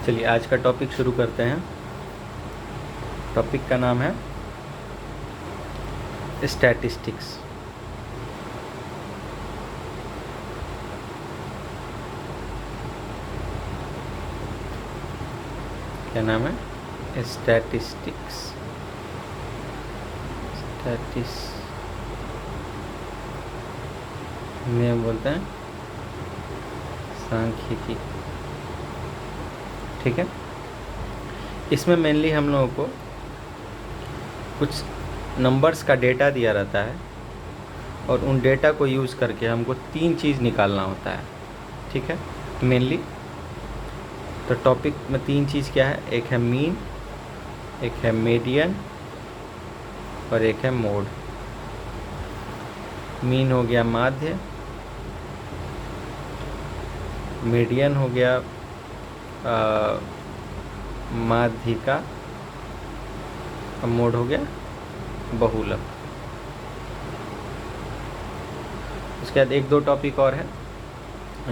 चलिए आज का टॉपिक शुरू करते हैं। टॉपिक का नाम है स्टैटिस्टिक्स। क्या नाम है? स्टैटिस्टिक्स। में बोलते हैं सांख्यिकी। ठीक है, इसमें मेनली हम लोगों को कुछ नंबर्स का डेटा दिया रहता है और उन डेटा को यूज़ करके हमको 3 चीज़ निकालना होता है। ठीक है, मेनली तो टॉपिक में 3 चीज़ क्या है? एक है मीन, एक है मीडियन और एक है मोड। मीन हो गया माध्य, मीडियन हो गया माध्यिका और मोड हो गया बहुलक। उसके बाद 1-2 टॉपिक और है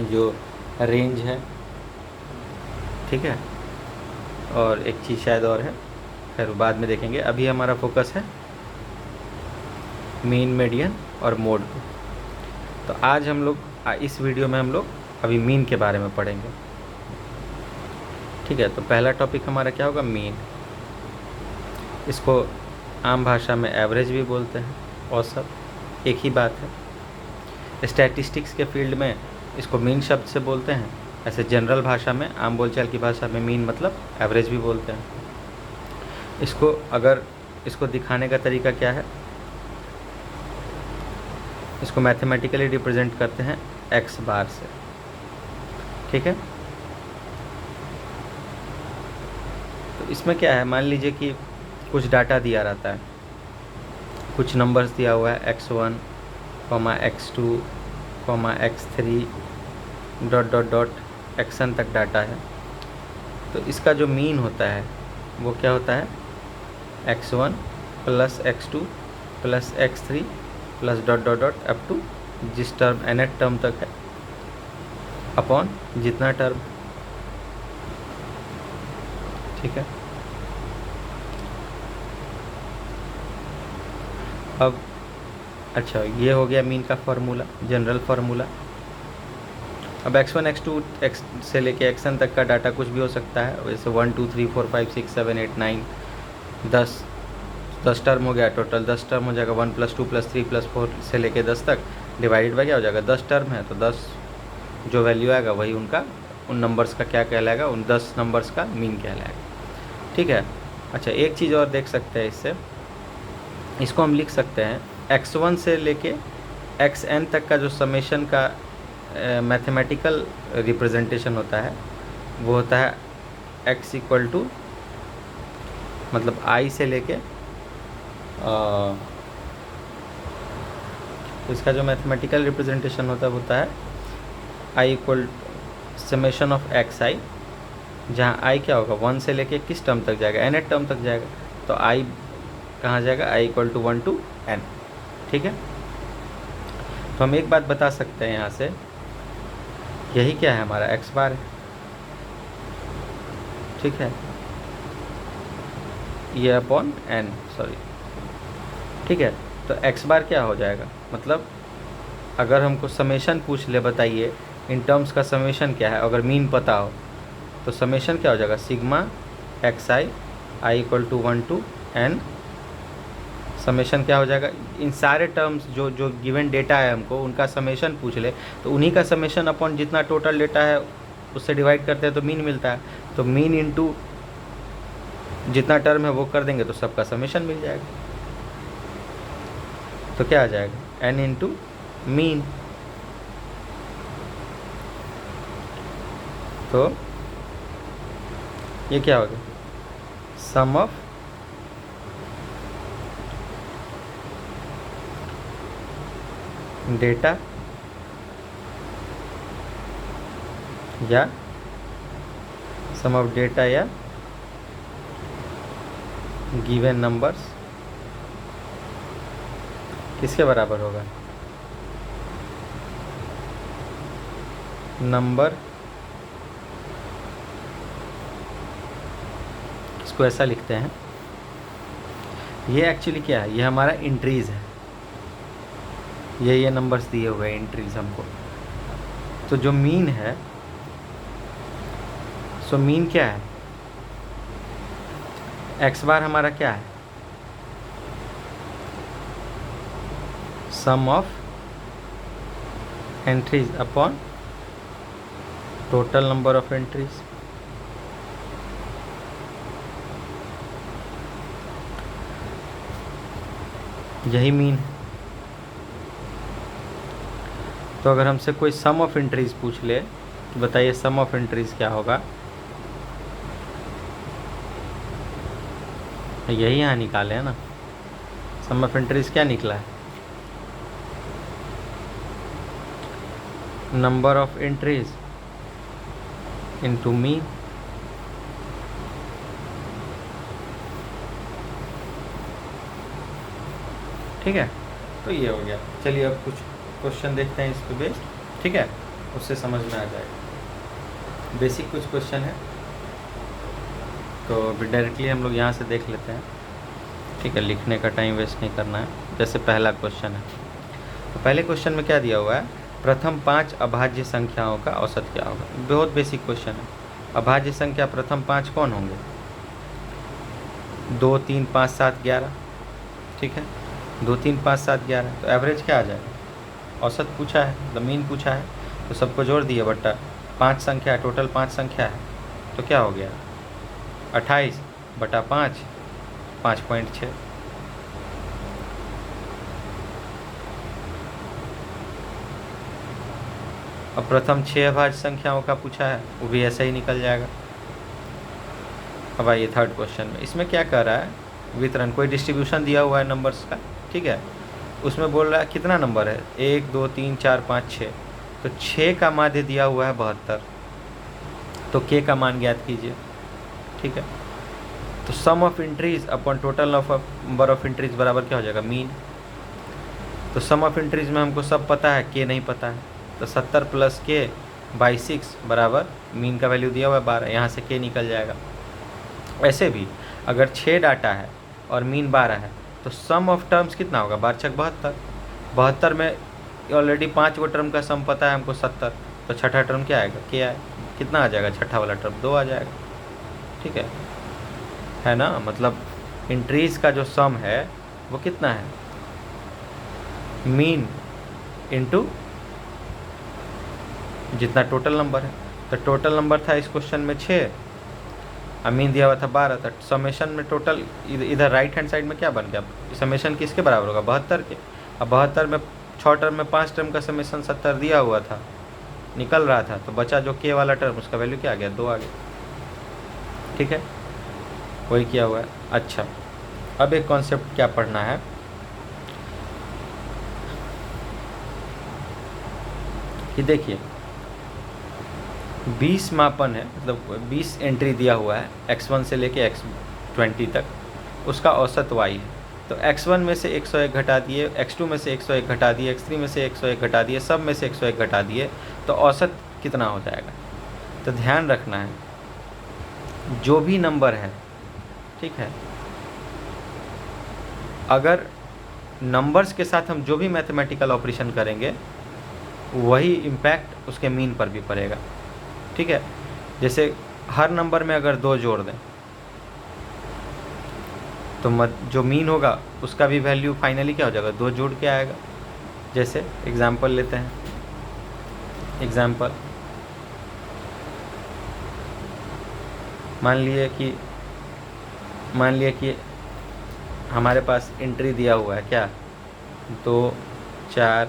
जो रेंज है। ठीक है, और एक चीज़ शायद और है, खैर बाद में देखेंगे। अभी हमारा फोकस है मीन, मीडियन और मोड पे। तो आज हम लोग इस वीडियो में हम लोग अभी मीन के बारे में पढ़ेंगे। ठीक है, तो पहला टॉपिक हमारा क्या होगा? मीन। इसको आम भाषा में एवरेज भी बोलते हैं, औसत, एक ही बात है। स्टैटिस्टिक्स के फील्ड में इसको मीन शब्द से बोलते हैं। ऐसे जनरल भाषा में, आम बोलचाल की भाषा में मीन मतलब एवरेज भी बोलते हैं। इसको दिखाने का तरीका क्या है? इसको मैथमेटिकली रिप्रेजेंट करते हैं एक्स बार से। ठीक है, तो इसमें क्या है? मान लीजिए कि कुछ डाटा दिया रहता है, कुछ नंबर्स दिया हुआ है x1, x2, x3 dot dot dot xn तक डाटा है। तो इसका जो मीन होता है वो क्या होता है? x1 plus x2 plus x3 plus dot dot dot up to जिस टर्म nth टर्म तक है अपॉन जितना टर्म। ठीक है, अब अच्छा, ये हो गया मीन का फार्मूला, जनरल फार्मूला। अब x1 x2 x से लेके xn तक का डाटा कुछ भी हो सकता है। वैसे 1 2 3 4 5 6 7 8 9 10 टर्म हो गया। टोटल 10 टर्म हो जाएगा। 1 + 2 + 3 + 4 से लेके 10 तक डिवाइडेड बाय क्या हो जाएगा? 10 टर्म है तो 10 जो वैल्यू आएगा वही उनका, उन नंबर्स का क्या कहलाएगा? उन 10 नंबर्स का मीन कहलाएगा। ठीक है, अच्छा एक चीज़ और देख सकते हैं इससे, इसको हम लिख सकते हैं x1 से लेके xn तक का जो समेशन का मैथमेटिकल रिप्रेजेंटेशन होता है वो होता है x = मतलब i से लेके तो इसका जो मैथमेटिकल रिप्रेजेंटेशन होता है i = समेशन ऑफ xi, जहाँ i क्या होगा? 1 से लेके किस टर्म तक जाएगा? nth टर्म तक जाएगा। तो i कहाँ जाएगा? i = 1 to n। ठीक है, तो हम एक बात बता सकते हैं यहाँ से, यही क्या है? हमारा x बार है। ठीक है, ये अपॉन n, सॉरी। ठीक है, तो x बार क्या हो जाएगा? मतलब अगर हमको समेशन पूछ ले, बताइए इन टर्म्स का समेशन क्या है, अगर मीन पता हो तो समेशन क्या हो जाएगा? Sigma xi i = 1 to n। Summation क्या हो जाएगा? इन सारे टर्म्स जो गिवन डेटा है हमको उनका समेशन पूछ ले तो उन्हीं का समेशन अपॉन जितना टोटल डेटा है उससे डिवाइड करते हैं तो मीन मिलता है। तो मीन इनटू जितना टर्म है वो कर देंगे तो सबका समेशन मिल जाएगा। तो क्या आ जाएगा? n into mean. तो ये क्या हो गया? सम ऑफ डेटा या सम ऑफ डेटा या गिवन नंबर्स किसके बराबर होगा? नंबर इसको ऐसा लिखते हैं, ये एक्चुअली क्या है, ये हमारा एंट्रीज़ है, ये नंबर्स दिए हुए हैं एंट्रीज़ हमको। तो जो मीन है, सो मीन क्या है, एक्स बार हमारा क्या है, sum of entries upon total number of entries. यही मीन है। तो अगर हमसे कोई सम ऑफ एंट्रीज पूछ ले, बताइए सम ऑफ एंट्रीज क्या होगा, यही यहाँ निकाले है ना, सम ऑफ एंट्रीज क्या निकला है, number of entries into mean. ठीक है, तो ये हो गया। चलिए अब कुछ क्वेश्चन देखते हैं इस पे बेस्ड, ठीक है, उससे समझ में आ जाएगा। बेसिक कुछ क्वेश्चन है, तो अभी डायरेक्टली हम लोग यहाँ से देख लेते हैं, ठीक है, लिखने का टाइम वेस्ट नहीं करना है। जैसे पहला क्वेश्चन है, तो पहले क्वेश्चन में क्या दिया हुआ है, प्रथम 5 अभाज्य संख्याओं का औसत क्या होगा। बहुत बेसिक क्वेश्चन है। अभाज्य संख्या प्रथम 5 कौन होंगे, 2 3 5 7 11, ठीक है, 2 3 5 7 11। तो एवरेज क्या आ जाएगा, औसत पूछा है, मतलब मीन पूछा है, तो सबको जोड़ दिए बट्टा 5 संख्या, टोटल 5 संख्या है, तो क्या हो गया 28 बटा 5, 5.6। अब प्रथम 6 अभाज्य संख्याओं का पूछा है, वो भी ऐसा ही निकल जाएगा। अब आइए थर्ड क्वेश्चन में, इसमें क्या कर रहा है, वितरण, कोई डिस्ट्रीब्यूशन दिया हुआ है नंबर्स का, ठीक है, उसमें बोल रहा है कितना नंबर है, 1 2 3 4 5 6, तो 6 का माध्य दिया हुआ है 72, तो के का मान ज्ञात कीजिए, ठीक है। तो sum of entries upon total number of entries बराबर क्या हो जाएगा, मीन। तो सम ऑफ एंट्रीज में हमको सब पता है, के नहीं पता है, तो 70 प्लस के बाई 6 बराबर मीन का वैल्यू दिया हुआ है 12, यहाँ से के निकल जाएगा। ऐसे भी अगर 6 डाटा है और मीन 12 है, तो सम ऑफ टर्म्स कितना होगा, 12 छक 72, 72 में ऑलरेडी 5 वो टर्म का सम पता है हमको 70, तो छठा टर्म क्या आएगा, के आए, कितना आ जाएगा छठा वाला टर्म, 2 आ जाएगा, ठीक है ना। मतलब एंट्रीज का जो सम है वो कितना है, मीन इनटू जितना टोटल नंबर है। तो टोटल नंबर था इस क्वेश्चन में 6, मीन दिया हुआ था 12, तो समेशन में टोटल इधर राइट हैंड साइड में क्या बन गया, समेशन किसके बराबर होगा, 72 के। अब 72 में 6 टर्म में 5 टर्म का समेशन 70 दिया हुआ था, निकल रहा था, तो बचा जो के वाला टर्म, उसका वैल्यू क्या आ गया, 2 आ गया, ठीक है, वही किया हुआ है। अच्छा, अब एक कॉन्सेप्ट क्या पढ़ना है, कि देखिए 20 मापन है, मतलब 20 एंट्री दिया हुआ है x1 से लेके x20 तक, उसका औसत y है। तो x1 में से 101 घटा दिए, x2 में से 101 घटा दिए, x3 में से 101 घटा दिए, सब में से 101 घटा दिए, तो औसत कितना हो जाएगा। तो ध्यान रखना है, जो भी नंबर है, ठीक है, अगर नंबर्स के साथ हम जो भी मैथमेटिकल ऑपरेशन करेंगे, वही इम्पैक्ट उसके मीन पर भी पड़ेगा, ठीक है। जैसे हर नंबर में अगर 2 जोड़ दें, तो जो मीन होगा उसका भी वैल्यू फाइनली क्या हो जाएगा, 2 जुड़ के आएगा। जैसे एग्जाम्पल लेते हैं, एग्जाम्पल मान लिए कि हमारे पास एंट्री दिया हुआ है क्या, 2 4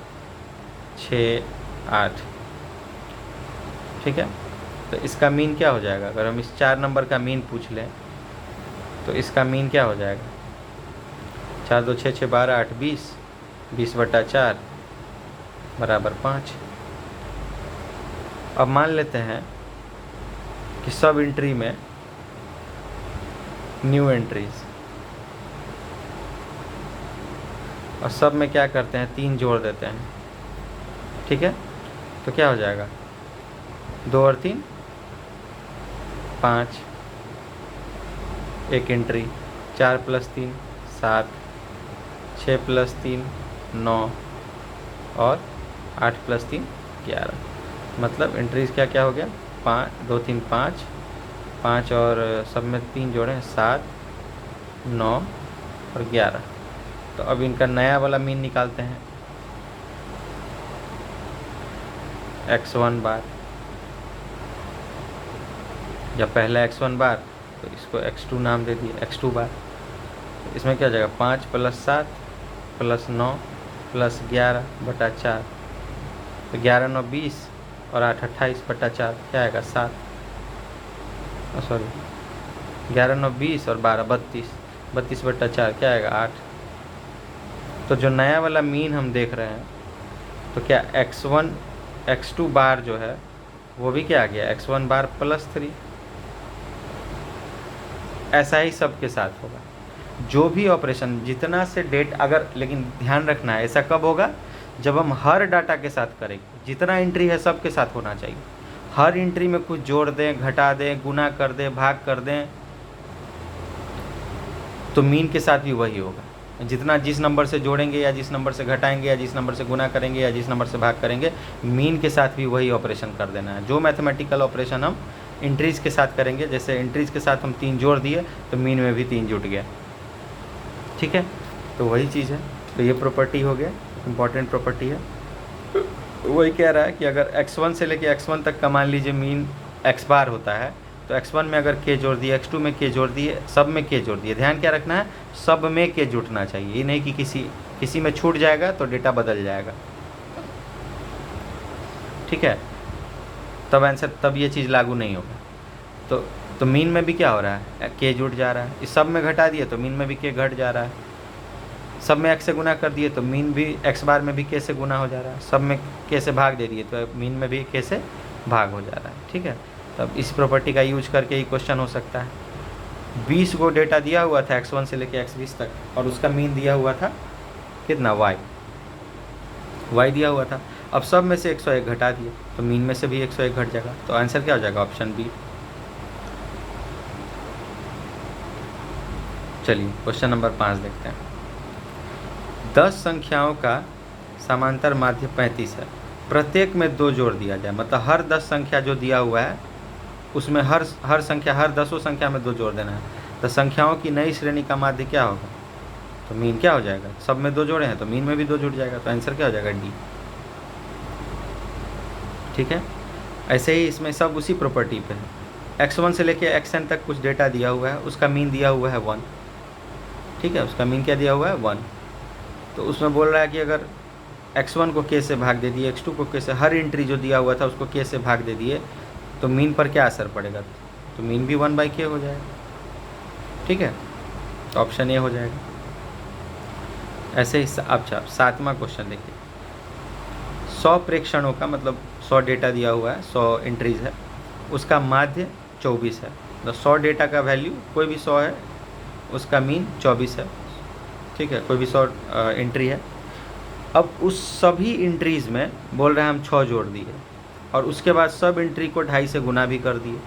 6 8, ठीक है। तो इसका मीन क्या हो जाएगा, अगर हम इस 4 नंबर का मीन पूछ लें, तो इसका मीन क्या हो जाएगा, 4 2 6 6 12 8 20, 20 बटा 4 बराबर 5। अब मान लेते हैं कि सब एंट्री में न्यू एंट्रीज, और सब में क्या करते हैं, 3 जोड़ देते हैं, ठीक है। तो क्या हो जाएगा, 2 और 3 5, एक एंट्री, 4 + 3 7, 6 + 3 9 और 8 + 3 11। मतलब एंट्रीज क्या क्या हो गया, 5 2 3 5 5 और सब में 3 जोड़े 7 9 और 11। तो अब इनका नया वाला मीन निकालते हैं, x1 बार, जब पहला x1 बार तो इसको x2 नाम दे दिए, x2 बार। इसमें क्या हो जाएगा, 5 + 7 + 9 + 11/4, तो 11 9 20 और 8 28/4 क्या आएगा 7, सॉरी 11 9 20 और 12 32, 32/4 क्या आएगा 8। तो जो नया वाला मीन हम देख रहे हैं, तो क्या x1 x2 बार जो है वो भी क्या आ गया, x1 बार +3। ऐसा ही सब के साथ होगा, जो भी ऑपरेशन जितना से डेट, अगर लेकिन ध्यान रखना है ऐसा कब होगा, जब हम हर डाटा के साथ करेंगे। जितना एंट्री है सब के साथ होना चाहिए, हर एंट्री में कुछ जोड़ दें, घटा दें, गुना कर दें, भाग कर दें, तो मीन के साथ भी वही होगा। जितना जिस नंबर से जोड़ेंगे या जिस नंबर से घटाएंगे या जिस नंबर से गुना करेंगे या जिस नंबर से भाग करेंगे, मीन के साथ भी वही ऑपरेशन कर देना है। जो मैथमेटिकल ऑपरेशन हम एंट्रीज़ के साथ करेंगे, जैसे एंट्रीज़ के साथ हम 3 जोड़ दिए तो मीन में भी 3 जुट गया, ठीक है। तो वही चीज़ है। तो ये प्रॉपर्टी हो गया, इम्पॉर्टेंट प्रॉपर्टी है। वही कह रहा है कि अगर x1 से लेके x1 तक का मान लीजिए मीन x बार होता है, तो x1 में अगर k जोड़ दिए, x2 में k जोड़ दिए, सब में k जोड़ दिए। ध्यान क्या रखना है, सब में k जुटना चाहिए, ये नहीं कि किसी में छूट जाएगा तो डेटा बदल जाएगा, ठीक है। तब आंसर, तब ये चीज़ लागू नहीं होगा। तो मीन में भी क्या हो रहा है, k जुट जा रहा है। इस सब में घटा दिए तो मीन में भी k घट जा रहा है। सब में x से गुना कर दिए तो मीन भी x बार में भी k से गुना हो जा रहा है। सब में k से भाग दे दिए तो मीन में भी k से भाग हो जा रहा है, ठीक है। तब इस प्रॉपर्टी का यूज करके ही क्वेश्चन हो सकता है। 20 को डेटा दिया हुआ था x1 से लेके x20 तक, और उसका मीन दिया हुआ था कितना, y दिया हुआ था। अब सब में से 101 घटा दिए तो मीन में से भी 101 घट जाएगा। तो आंसर क्या हो जाएगा, ऑप्शन बी। चलिए क्वेश्चन नंबर 5 देखते हैं। 10 संख्याओं का समांतर माध्य 35 है, प्रत्येक में 2 जोड़ दिया जाए। मतलब हर 10 संख्या जो दिया हुआ है उसमें हर संख्या, हर 10 संख्या में 2 जोड़ देना है। तो संख्याओं की नई श्रेणी का माध्य क्या होगा, तो मीन क्या हो जाएगा, सब में 2 जोड़े हैं तो मीन में भी 2 जुड़ जाएगा। तो आंसर क्या हो जाएगा, डी, ठीक है। ऐसे ही इसमें सब उसी प्रॉपर्टी पे है। x1 से लेके xn तक कुछ डेटा दिया हुआ है, उसका मीन दिया हुआ है 1, ठीक है। उसका मीन क्या दिया हुआ है, 1। तो उसमें बोल रहा है कि अगर x1 को k से भाग दे दिए, x2 को k से, हर एंट्री जो दिया हुआ था उसको k से भाग दे दिए, तो मीन पर क्या असर पड़ेगा, तो मीन भी 1/k हो जाएगा, ठीक है। तो ऑप्शन ए हो जाएगा। ऐसे ही अच्छा 7वां क्वेश्चन देखिए। 100 प्रेक्षणों का, मतलब 100 डेटा दिया हुआ है, 100 एंट्रीज है, उसका माध्य 24 है। तो 100 डेटा का वैल्यू कोई भी 100 है, उसका मीन 24 है, ठीक है। कोई भी 100 एंट्री है। अब उस सभी एंट्रीज़ में बोल रहे हैं हम 6 जोड़ दिए, और उसके बाद सब एंट्री को 2.5 से गुना भी कर दिए।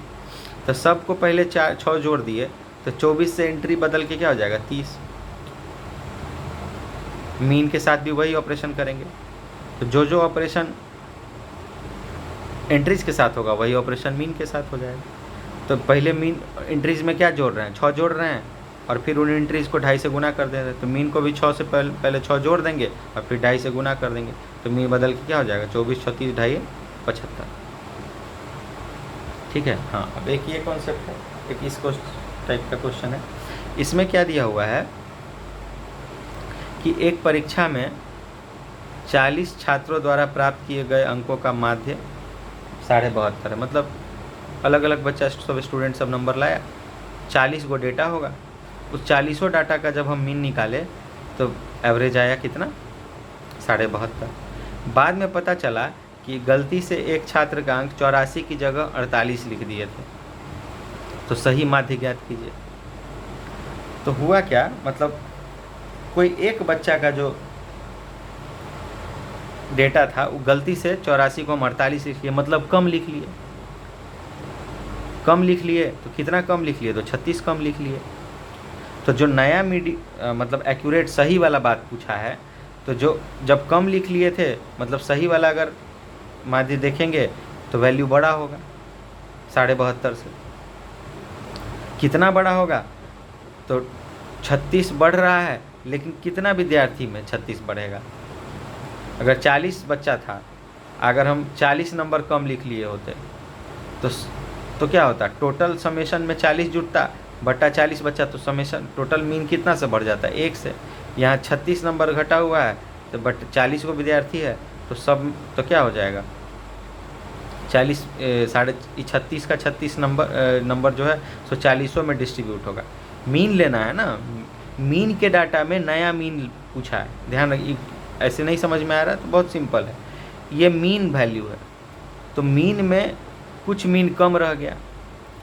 तो सब को पहले 6 जोड़ दिए, तो 24 से एंट्री बदल के क्या हो जाएगा, 30। मीन के साथ भी वही ऑपरेशन करेंगे। तो जो ऑपरेशन एंट्रीज के साथ होगा वही ऑपरेशन मीन के साथ हो जाएगा। तो पहले मीन एंट्रीज में क्या जोड़ रहे हैं, 6 जोड़ रहे हैं, और फिर उन एंट्रीज़ को 2.5 से गुना कर दे रहे हैं। तो मीन को भी 6 से पहले 6 जोड़ देंगे और फिर 2.5 से गुना कर देंगे, तो मीन बदल के क्या हो जाएगा, 24 36 2.5 75, ठीक है। हाँ, अब एक ये कॉन्सेप्ट है, एक इस टाइप का क्वेश्चन है। इसमें क्या दिया हुआ है कि एक परीक्षा में 40 छात्रों द्वारा प्राप्त किए गए अंकों का माध्य 72.5 है। मतलब अलग अलग बच्चा, सब स्टूडेंट सब नंबर लाया, 40 गो डेटा होगा। उस 40 डाटा का जब हम मीन निकाले तो एवरेज आया कितना, 72.5। बाद में पता चला कि गलती से एक छात्र का अंक 84 की जगह 48 लिख दिए थे। तो सही माध्य ज्ञात कीजिए। तो हुआ क्या, मतलब कोई एक बच्चा का जो डेटा था वो गलती से 84 को हम 48 लिख लिए, मतलब कम लिख लिए। कम लिख लिए तो कितना कम लिख लिए, तो 36 कम लिख लिए। तो जो नया मतलब एक्यूरेट सही वाला बात पूछा है, तो जो जब कम लिख लिए थे मतलब सही वाला अगर माध्य देखेंगे तो वैल्यू बड़ा होगा 72.5 से। कितना बड़ा होगा, तो 36 बढ़ रहा है, लेकिन कितना विद्यार्थी में 36 बढ़ेगा। अगर 40 बच्चा था, अगर हम 40 नंबर कम लिख लिए होते तो क्या होता, टोटल समेशन में 40 जुटता बट्टा 40 बच्चा, तो समेशन टोटल मीन कितना से बढ़ जाता है, 1 से। यहाँ 36 नंबर घटा हुआ है तो बट 40 को विद्यार्थी है, तो सब तो क्या हो जाएगा 40 36 का 36 नंबर जो है सो 40 में डिस्ट्रीब्यूट होगा। मीन लेना है ना, मीन के डाटा में नया मीन पूछा है, ध्यान रखिए। ऐसे नहीं समझ में आ रहा तो बहुत सिंपल है, ये मीन वैल्यू है, तो मीन में कुछ मीन कम रह गया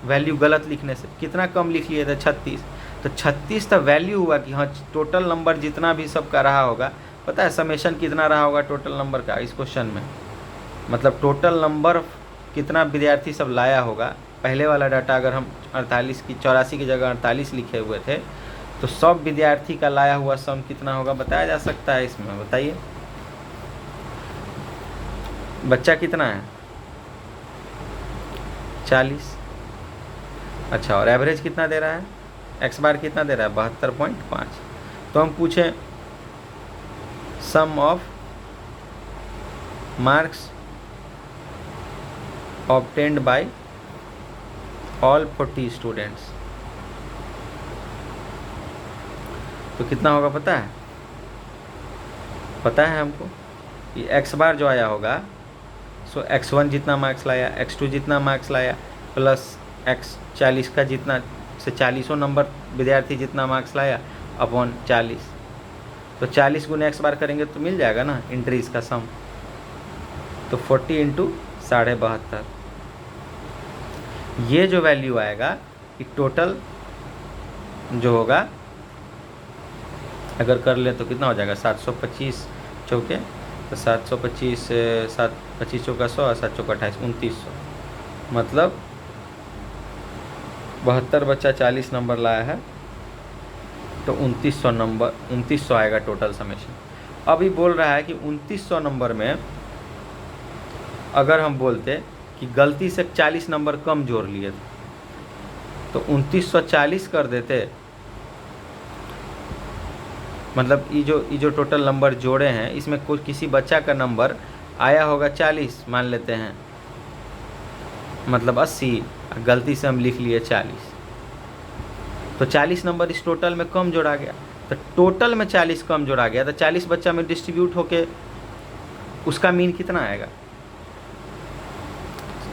वैल्यू गलत लिखने से। कितना कम लिख लिए थे 36, तो 36 तो वैल्यू हुआ कि हाँ टोटल नंबर जितना भी सबका रहा होगा, पता है समेशन कितना रहा होगा टोटल नंबर का इस क्वेश्चन में, मतलब टोटल नंबर कितना विद्यार्थी सब लाया होगा। पहले वाला डाटा अगर हम 84 की जगह 48 लिखे हुए थे, तो सब विद्यार्थी का लाया हुआ सम कितना होगा बताया जा सकता है इसमें, बताइए। बच्चा कितना है 40, अच्छा, और एवरेज कितना दे रहा है, एक्स बार कितना दे रहा है 72.5। तो हम पूछें sum of marks obtained by all 40 students, तो कितना होगा पता है हमको। ये एक्स बार जो आया होगा सो x1 जितना मार्क्स लाया, x2 जितना मार्क्स लाया, प्लस x 40 का जितना से 40 नंबर विद्यार्थी जितना मार्क्स लाया अपॉन 40, तो 40 गुने एक्स बार करेंगे तो मिल जाएगा ना इंट्रीज का सम, तो 40 इंटू 72.5। ये जो वैल्यू आएगा कि टोटल जो होगा अगर कर ले तो कितना हो जाएगा 725 चौके, तो 725 7 25 चौका 100, 7 चौका 28, 2900, मतलब 72 बच्चा 40 नंबर लाया है, तो 2900 आएगा टोटल समेशन। अभी बोल रहा है कि 2900 नंबर में अगर हम बोलते कि गलती से 40 नंबर कम जोड़ लिए थे, तो 2940 कर देते, मतलब ये जो टोटल नंबर जोड़े हैं इसमें कोई किसी बच्चा का नंबर आया होगा 40 मान लेते हैं, मतलब 80, गलती से हम लिख लिए 40, तो 40 नंबर इस टोटल में कम जोड़ा गया, तो टोटल में 40 कम जोड़ा गया, तो 40 बच्चा में डिस्ट्रीब्यूट होके उसका मीन कितना आएगा।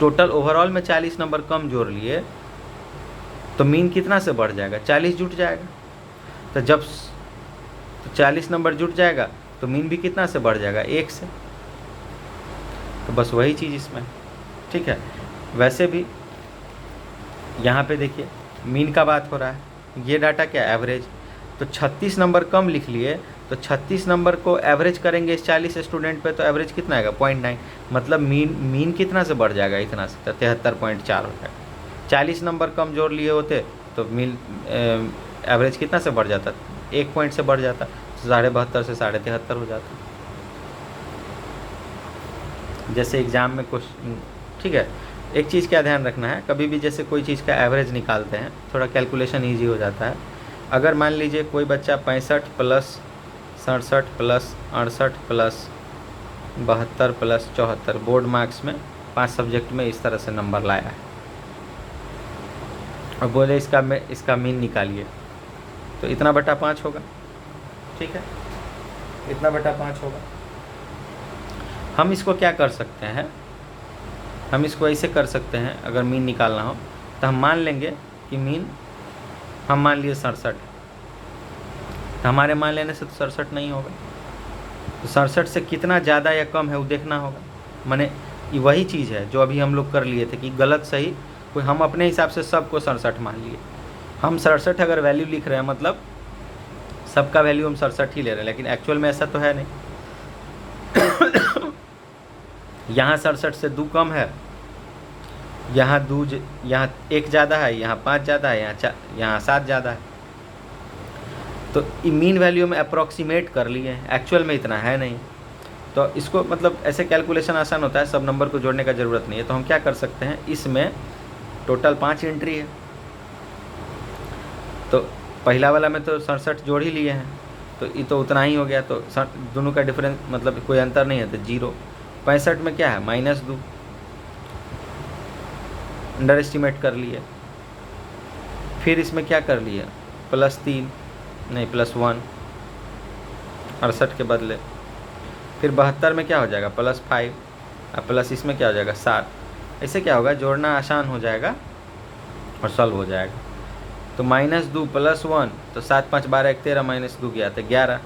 टोटल ओवरऑल में 40 नंबर कम जोड़ लिए तो मीन कितना से बढ़ जाएगा, 40 जुट जाएगा, तो जब 40 नंबर जुट जाएगा तो मीन भी कितना से बढ़ जाएगा 1 से। तो बस वही चीज़ इसमें, ठीक है। वैसे भी यहाँ पे देखिए मीन का बात हो रहा है, ये डाटा क्या एवरेज, तो 36 नंबर कम लिख लिए, तो 36 नंबर को एवरेज करेंगे इस 40 स्टूडेंट पे, तो एवरेज कितना आएगा 0.9, मतलब मीन कितना से बढ़ जाएगा इतना से, तो 73.4 हो जाएगा। 40 नंबर कम जोड़ लिए होते तो मीन एवरेज कितना से बढ़ जाता, 1 पॉइंट से बढ़ जाता, 72.5 से 73.5 हो जाता। जैसे एग्ज़ाम में क्वेश्चन, ठीक है, एक चीज़ क्या ध्यान रखना है, कभी भी जैसे कोई चीज़ का एवरेज निकालते हैं थोड़ा कैलकुलेशन ईजी हो जाता है। अगर मान लीजिए कोई बच्चा 65 plus 67 plus 68 plus 72 plus 74 board marks में 5 सब्जेक्ट में इस तरह से नंबर लाया है और बोले इसका मीन निकालिए, तो इतना बटा 5 होगा, ठीक है, इतना बटा 5 होगा। हम इसको क्या कर सकते हैं, हम इसको ऐसे कर सकते हैं, अगर मीन निकालना हो तो हम मान लेंगे कि मीन हम मान लिए 67, तो हमारे मान लेने से तो 67 नहीं होगा, तो 67 से कितना ज़्यादा या कम है वो देखना होगा। माने ये वही चीज़ है जो अभी हम लोग कर लिए थे कि गलत सही कोई हम अपने हिसाब से सबको 67 मान लिए। हम 67 अगर वैल्यू लिख रहे हैं मतलब सबका वैल्यू हम 67 ही ले रहे हैं, लेकिन एक्चुअल में ऐसा तो है नहीं। यहाँ 67 से 2 कम है, यहाँ 1 ज़्यादा है, यहाँ 5 ज़्यादा है, यहाँ 7 ज़्यादा है, तो मीन वैल्यू में अप्रॉक्सीमेट कर लिए, एक्चुअल में इतना है नहीं। तो इसको मतलब ऐसे कैलकुलेशन आसान होता है, सब नंबर को जोड़ने का ज़रूरत नहीं है। तो हम क्या कर सकते हैं, इसमें टोटल 5 एंट्री है, तो पहला वाला में तो 67 जोड़ ही लिए हैं, तो ये तो उतना ही हो गया। तो दोनों का डिफरेंस मतलब कोई अंतर नहीं है, तो 0। 65 में क्या है, -2, अंडर एस्टिमेट कर लिए। फिर इसमें क्या कर लिए, +3 नहीं +1, 68 के बदले। फिर 72 में क्या हो जाएगा, +5, और प्लस इसमें क्या हो जाएगा 7। ऐसे क्या होगा, जोड़ना आसान हो जाएगा और सॉल्व हो जाएगा। तो -2 +1, तो 7 5 12 1 13, -2 गया तो 11,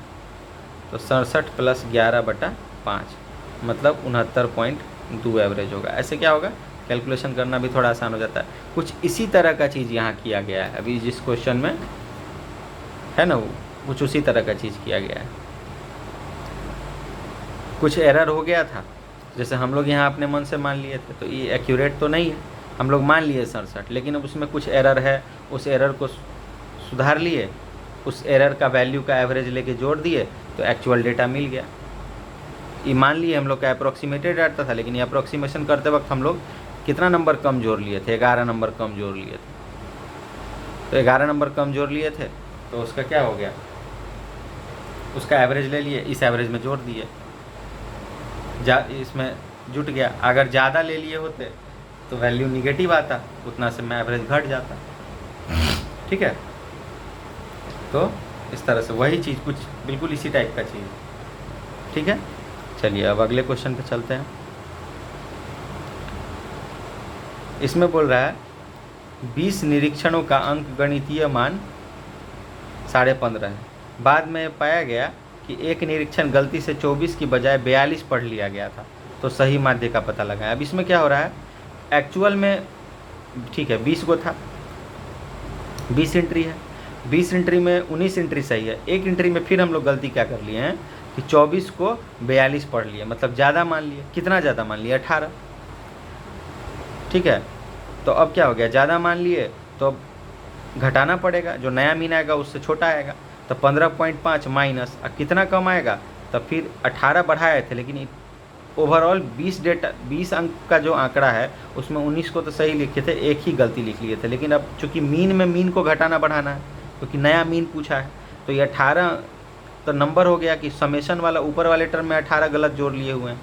तो 67 + 11/5 मतलब 69.2 एवरेज होगा। ऐसे क्या होगा, कैलकुलेशन करना भी थोड़ा आसान हो जाता है। कुछ इसी तरह का चीज़ यहाँ किया गया है, अभी जिस क्वेश्चन में है ना, वो कुछ उसी तरह का चीज़ किया गया है। कुछ एरर हो गया था, जैसे हम लोग यहाँ अपने मन से मान लिए थे, तो ये एक्यूरेट तो नहीं है, हम लोग मान लिए 67, लेकिन अब उसमें कुछ एरर है, उस एरर को सुधार लिए, उस एरर का वैल्यू का एवरेज लेके जोड़ दिए, तो एक्चुअल डेटा मिल गया। ये मान लिए हम लोग का अप्रॉक्सीमेटेड डाटा था, लेकिन ये अप्रॉक्सीमेशन करते वक्त हम लोग कितना नंबर कम जोड़ लिए थे, 11 नंबर कम जोड़ लिए थे। तो 11 नंबर कम जोड़ लिए थे, तो उसका क्या हो गया, उसका एवरेज ले लिए, इस एवरेज में जोड़ दिए, इसमें जुट गया। अगर ज़्यादा ले लिए होते तो वैल्यू निगेटिव आता, उतना से में एवरेज घट जाता। ठीक है, तो इस तरह से वही चीज़, कुछ बिल्कुल इसी टाइप का चीज़। ठीक है, चलिए अब अगले क्वेश्चन पे चलते हैं। इसमें बोल रहा है 20 निरीक्षणों का अंक गणितीय मान 15.5 है। बाद में पाया गया कि एक निरीक्षण गलती से 24 की बजाय 42 पढ़ लिया गया था, तो सही माध्य का पता लगाएं। अब इसमें क्या हो रहा है, एक्चुअल में ठीक है 20 को था, 20 एंट्री है, 20 एंट्री में 19 एंट्री सही है। एक एंट्री में फिर हम लोग गलती क्या कर लिए हैं कि 24 को 42 पढ़ लिए, मतलब ज़्यादा मान लिए। कितना ज़्यादा मान लिए, 18। ठीक है, तो अब क्या हो गया, ज़्यादा मान लिए तो अब घटाना पड़ेगा, जो नया मीन आएगा उससे छोटा आएगा। तो 15.5 माइनस कितना कम आएगा, तब फिर 18 बढ़ाए थे, लेकिन ओवरऑल 20 अंक का जो आंकड़ा है उसमें 19 को तो सही लिखे थे, एक ही गलती लिख लिए थे। लेकिन अब चूँकि मीन में मीन को घटाना बढ़ाना है, क्योंकि नया मीन पूछा है, तो ये 18 तो नंबर हो गया कि समेशन वाला ऊपर वाले टर्म में 18 गलत जोड़ लिए हुए हैं।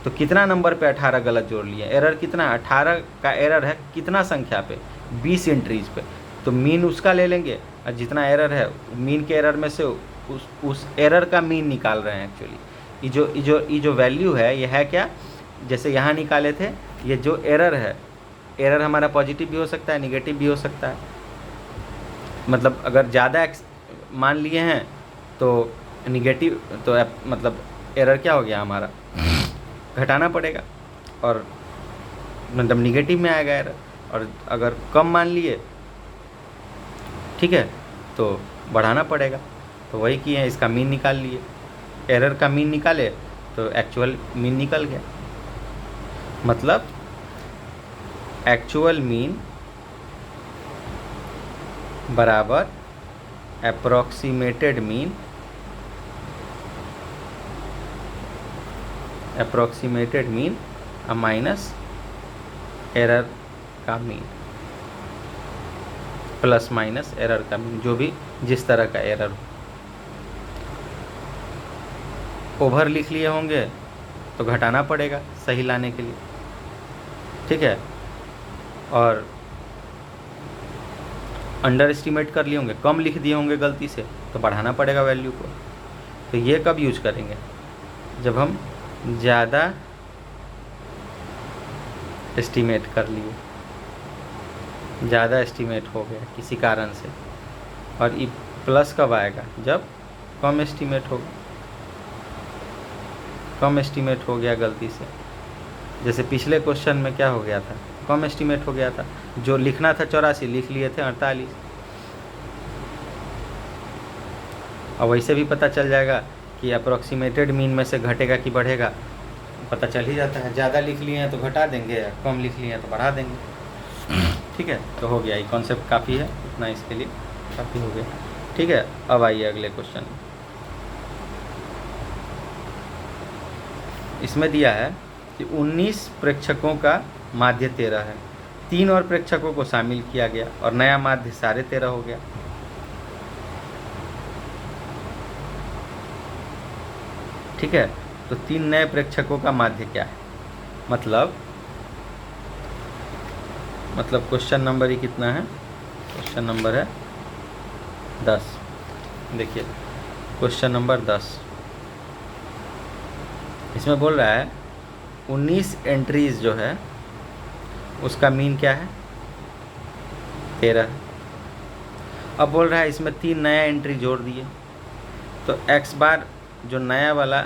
तो कितना नंबर पे 18 गलत जोड़ लिए, एरर कितना, 18 का एरर है कितना संख्या पे, 20 एंट्रीज पे। तो मीन उसका ले लेंगे, और जितना एरर है मीन के एरर में से उस एरर का मीन निकाल रहे हैं। एक्चुअली ये जो वैल्यू है ये है क्या, जैसे यहाँ निकाले थे, ये जो एरर है, एरर हमारा पॉजिटिव भी हो सकता है, निगेटिव भी हो सकता है। मतलब अगर ज़्यादा मान लिए हैं तो निगेटिव, तो मतलब एरर क्या हो गया हमारा, घटाना पड़ेगा, और मतलब निगेटिव में आएगा एरर। और अगर कम मान लिए, ठीक है, तो बढ़ाना पड़ेगा। तो वही किए, इसका मीन निकाल लिए, एरर का मीन निकाले तो एक्चुअल मीन निकल गया। मतलब एक्चुअल मीन बराबर अप्रॉक्सीमेटेड मीन माइनस एरर का मीन, प्लस माइनस एरर का मीन, जो भी जिस तरह का एरर हो। ओवर लिख लिए होंगे तो घटाना पड़ेगा सही लाने के लिए। ठीक है, और अंडर एस्टिमेट कर लिए होंगे, कम लिख दिए होंगे गलती से, तो बढ़ाना पड़ेगा वैल्यू को। तो ये कब यूज करेंगे, जब हम ज़्यादा एस्टिमेट कर लिए, ज़्यादा एस्टिमेट हो गया किसी कारण से। और ये प्लस कब आएगा, जब कम एस्टिमेट हो गया गलती से। जैसे पिछले क्वेश्चन में क्या हो गया था, कम एस्टिमेट हो गया था, जो लिखना था 84 लिख लिए थे 48। और वैसे भी पता चल जाएगा कि अप्रॉक्सीमेटेड मीन में से घटेगा कि बढ़ेगा, पता चल ही जाता है। ज़्यादा लिख लिए हैं तो घटा देंगे, कम लिख लिए हैं तो बढ़ा देंगे। ठीक है, तो हो गया, ये कॉन्सेप्ट काफ़ी है, इतना इसके लिए काफ़ी हो गया। ठीक है, अब आइए अगले क्वेश्चन। इसमें दिया है कि 19 प्रेक्षकों का माध्य 13 है, 3 और प्रेक्षकों को शामिल किया गया और नया माध्य 13.5 हो गया। ठीक है, तो 3 नए प्रेक्षकों का माध्य क्या है? मतलब क्वेश्चन नंबर ही कितना है? क्वेश्चन नंबर है 10। देखिए क्वेश्चन नंबर 10, इसमें बोल रहा है 19 एंट्रीज जो है उसका मीन क्या है? 13। अब बोल रहा है इसमें 3 नया एंट्री जोड़ दिए, तो x बार जो नया वाला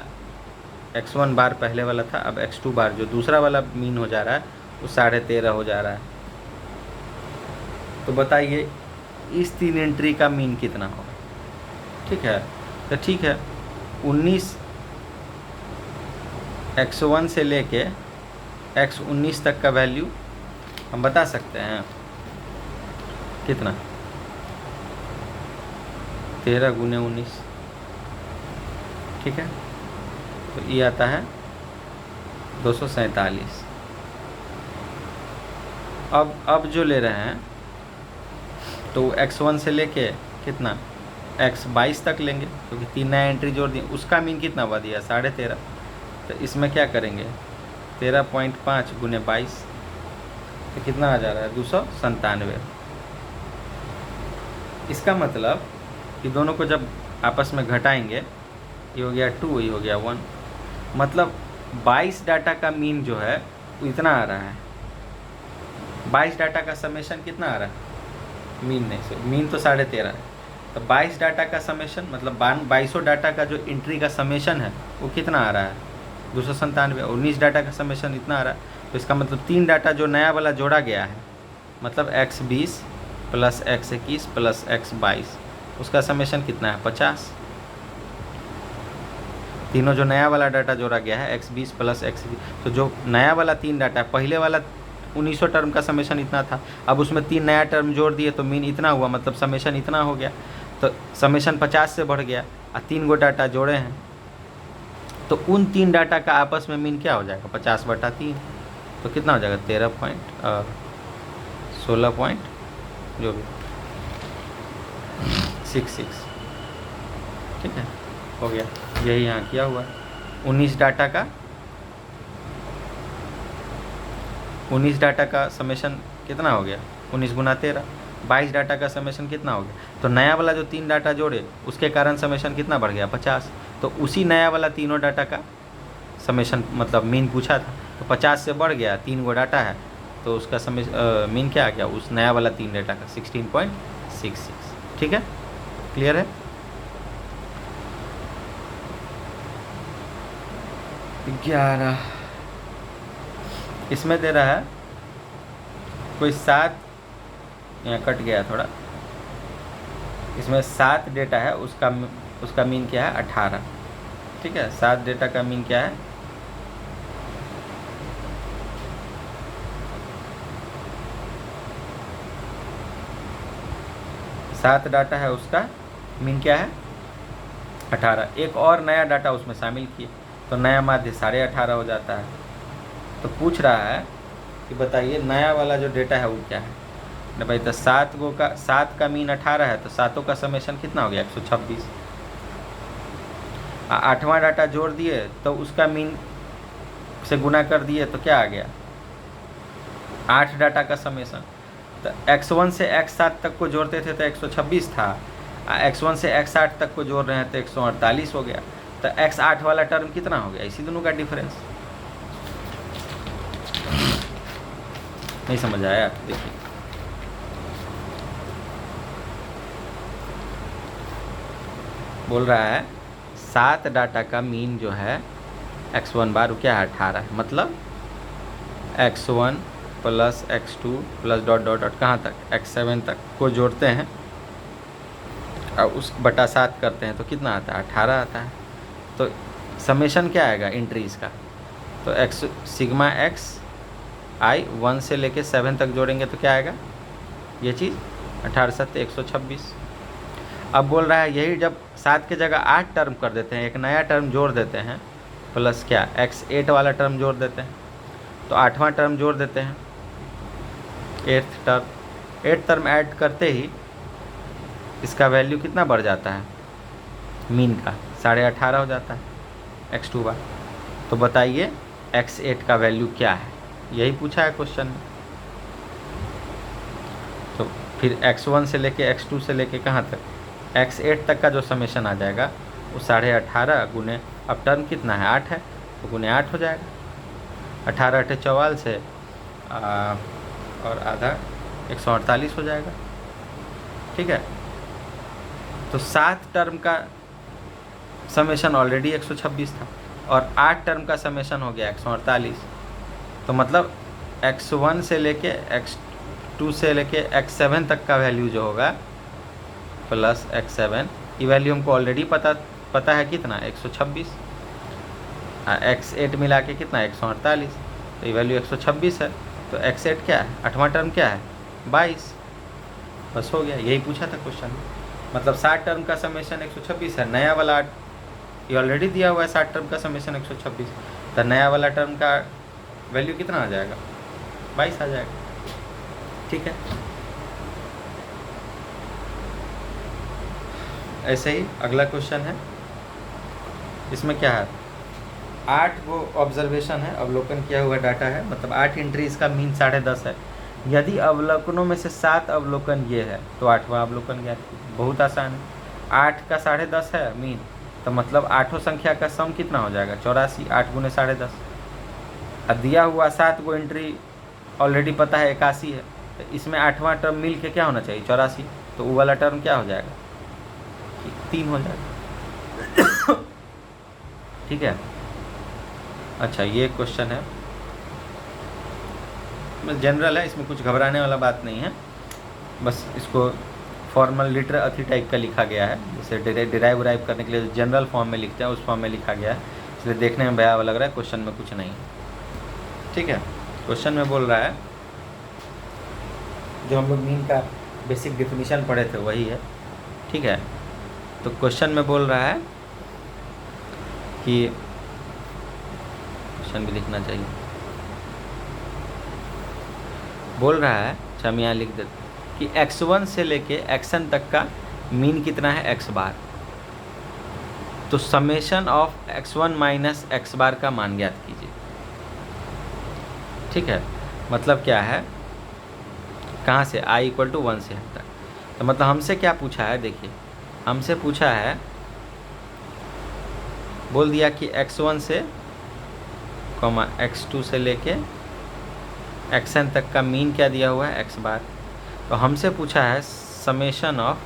x1 बार पहले वाला था, अब x2 बार जो दूसरा वाला मीन हो जा रहा है वो 13.5 हो जा रहा है। तो बताइए इस 3 एंट्री का मीन कितना होगा? ठीक है, तो ठीक है, 19 x1 से लेके x19 तक का वैल्यू हम बता सकते हैं कितना? 13 गुने 19, ठीक है, तो ये आता है 247। अब जो ले रहे हैं तो x1 से लेके कितना x22 तक लेंगे, क्योंकि 3 नया एंट्री जोड़ दिए, उसका मीन कितना हुआ दिया? 13.5। तो इसमें क्या करेंगे? 13.5 गुने 22, तो कितना आ जा रहा है? 297। इसका मतलब कि दोनों को जब आपस में घटाएंगे, ये हो गया 2, ये हो गया 1, मतलब 22 डाटा का मीन जो है वो इतना आ रहा है। 22 डाटा का समेशन कितना आ रहा है? मीन नहीं, सो मीन तो 13.5 है, तो 22 डाटा का समेशन मतलब 2200 डाटा का जो एंट्री का समेशन है वो कितना आ रहा है? 297। 19 डाटा का समेशन इतना आ रहा है, तो इसका मतलब 3 डाटा जो नया वाला जोड़ा गया है, मतलब x20 plus x21 plus x22, उसका समेशन कितना है? 50। तीनों जो नया वाला डाटा जोड़ा गया है x20 प्लस x21, तो जो नया वाला 3 डाटा है, पहले वाला 1900 टर्म का समेशन इतना था, अब उसमें 3 नया टर्म जोड़ दिए तो मीन इतना हुआ, मतलब समेशन इतना हो गया, तो समेशन 50 से बढ़ गया और 3 गो डाटा जोड़े हैं, तो उन 3 डाटा का आपस में मीन क्या हो जाएगा? 50/3, तो कितना हो जाएगा? 16 जो भी 66। ठीक है, हो गया, यही यहाँ किया हुआ है। 19 डाटा का समेशन कितना हो गया? 19 गुना 13। 22 डाटा का समेशन कितना हो गया? तो नया वाला जो 3 डाटा जोड़े उसके कारण समेशन कितना बढ़ गया? 50। तो उसी नया वाला तीनों डाटा का समेशन मतलब मीन पूछा था, तो 50 से बढ़ गया, 3 गो डाटा है, तो उसका मीन क्या आ गया? उस नया वाला 3 डाटा का 16.66। ठीक है, क्लियर है? 11 इसमें दे रहा है कोई 7, यहाँ कट गया थोड़ा, इसमें 7 डेटा है, उसका मीन क्या है? 18। ठीक है, 7 डेटा का मीन क्या है? 7 डाटा है, उसका मीन क्या है? 18। एक और नया डाटा उसमें शामिल किए तो नया माध्य 18.5 हो जाता है। तो पूछ रहा है कि बताइए नया वाला जो डेटा है वो क्या है? ना भाई, तो 7 का मीन 18 है, तो 7 का समेशन कितना हो गया? 126। 8वां डाटा जोड़ दिए तो उसका मीन से गुना कर दिए तो क्या आ गया? 8 डाटा का समेशन। तो x1 से x7 तक को जोड़ते थे तो 126 था, x1 से x8 तक को जोड़ रहे हैं तो 148 हो गया। तो x8 वाला टर्म कितना हो गया? इसी दोनों का डिफरेंस। नहीं समझ आया? देखिए, बोल रहा है 7 डाटा का मीन जो है x1 बार वो क्या है? 18 है, मतलब x1 plus x2 plus dot dot dot कहाँ तक? x7 तक को जोड़ते हैं और उस बटा 7 करते हैं तो कितना आता है? 18 आता है। तो समेशन क्या आएगा एंट्रीज़ का? तो x सिग्मा x i 1 से लेके 7 तक जोड़ेंगे तो क्या आएगा? ये चीज़ 18 7 126। अब बोल रहा है यही जब 7 की जगह 8 टर्म कर देते हैं, एक नया टर्म जोड़ देते हैं, प्लस क्या x8 वाला टर्म जोड़ देते हैं, तो 8वां टर्म जोड़ देते हैं, 8th टर्म ऐड करते ही इसका वैल्यू कितना बढ़ जाता है, मीन का 18.5 हो जाता है x2 बार। तो बताइए x8 का वैल्यू क्या है, यही पूछा है क्वेश्चन में। तो फिर x1 से लेके x2 से लेके कहाँ तक, x8 तक का जो समेशन आ जाएगा वो 18.5 गुने, अब टर्म कितना है 8 है तो गुने 8 हो जाएगा, 18 × 44 से और आधा 148 हो जाएगा। ठीक है, तो 7 टर्म का समेशन ऑलरेडी 126 था और 8 टर्म का समेशन हो गया 148। तो मतलब x1 से लेके x2 से लेके x7 तक का वैल्यू जो होगा प्लस x7, ये वैल्यू हमको ऑलरेडी पता है कितना 126, x8 मिला के कितना 148, तो ये वैल्यू 126 है। तो x8 क्या है, 8वां टर्म क्या है 22, बस हो गया, यही पूछा था क्वेश्चन में। मतलब 7 टर्म का समेशन 126 है, नया वाला ये ऑलरेडी दिया हुआ है 7 टर्म का समेशन 126, तो नया वाला टर्म का वैल्यू कितना आ जाएगा 22 आ जाएगा। ठीक है, ऐसे ही अगला क्वेश्चन है, इसमें क्या है 8 वो ऑब्जर्वेशन है, अवलोकन किया हुआ डाटा है, मतलब 8 एंट्रीज का मीन 10.5 है। यदि अवलोकनों में से 7 अवलोकन ये है तो 8वां अवलोकन ज्ञात कीजिए। बहुत आसान है, 8 का 10.5 है मीन, तो मतलब 8 संख्या का सम कितना हो जाएगा 84, 8 गुने 10.5। अब दिया हुआ 7 को एंट्री ऑलरेडी पता है 81 है, तो इसमें 8वां टर्म मिल के क्या होना चाहिए 84, तो वो वाला टर्म क्या हो जाएगा 3 हो जाएगा। ठीक है, अच्छा ये क्वेश्चन है, जनरल है, इसमें कुछ घबराने वाला बात नहीं है, बस इसको फॉर्मल लिटर अथी टाइप का लिखा गया है, जैसे डिराइव उराइव करने के लिए जनरल फॉर्म में लिखते हैं उस फॉर्म में लिखा गया है, इसलिए देखने में भयावह लग रहा है, क्वेश्चन में कुछ नहीं है। ठीक है, क्वेश्चन में बोल रहा है जो हम लोग मीन का बेसिक डिफिनीशन पढ़े थे वही है। ठीक है, तो क्वेश्चन में बोल रहा है कि क्वेश्चन भी लिखना चाहिए, बोल रहा है, अच्छा हम यहाँ लिख देते कि x1 से लेके xn तक का मीन कितना है x बार, तो summation of x1 minus x बार का मान ज्ञात कीजिए। ठीक है, मतलब क्या है, कहाँ से i = 1 से तक, तो मतलब हमसे क्या पूछा है, देखिए हमसे पूछा है, बोल दिया कि x1 से x2 से लेके xn तक का मीन क्या दिया हुआ है x बार, तो हमसे पूछा है summation of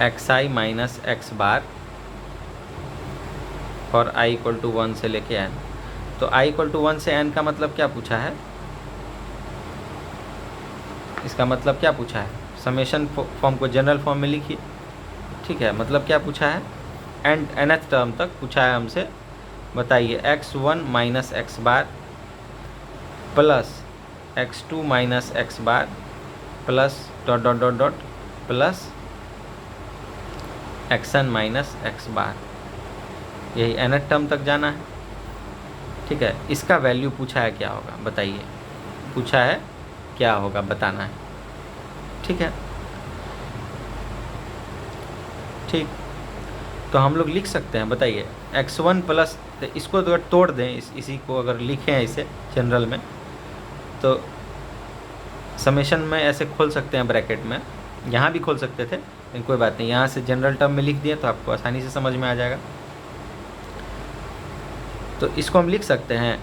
xi minus x बार और i = 1 से लेके n। तो i = 1 से n का मतलब क्या पूछा है, इसका मतलब क्या पूछा है, समेशन फॉर्म को जनरल फॉर्म में लिखिए। ठीक है, मतलब क्या पूछा है, एंड nth टर्म तक पूछा है हमसे, बताइए x1 minus x bar plus x2 minus x bar plus dot dot dot dot plus xn minus x bar, यही nth टर्म तक जाना है। ठीक है, इसका वैल्यू पूछा है क्या होगा बताइए, पूछा है क्या होगा बताना है। ठीक है, ठीक, तो हम लोग लिख सकते हैं, बताइए x1 प्लस, इसको अगर तोड़ दें इसी को अगर लिखें ऐसे जनरल में, तो समेशन में ऐसे खोल सकते हैं ब्रैकेट में, यहाँ भी खोल सकते थे लेकिन कोई बात नहीं, यहाँ से जनरल टर्म में लिख दिए तो आपको आसानी से समझ में आ जाएगा। तो इसको हम लिख सकते हैं,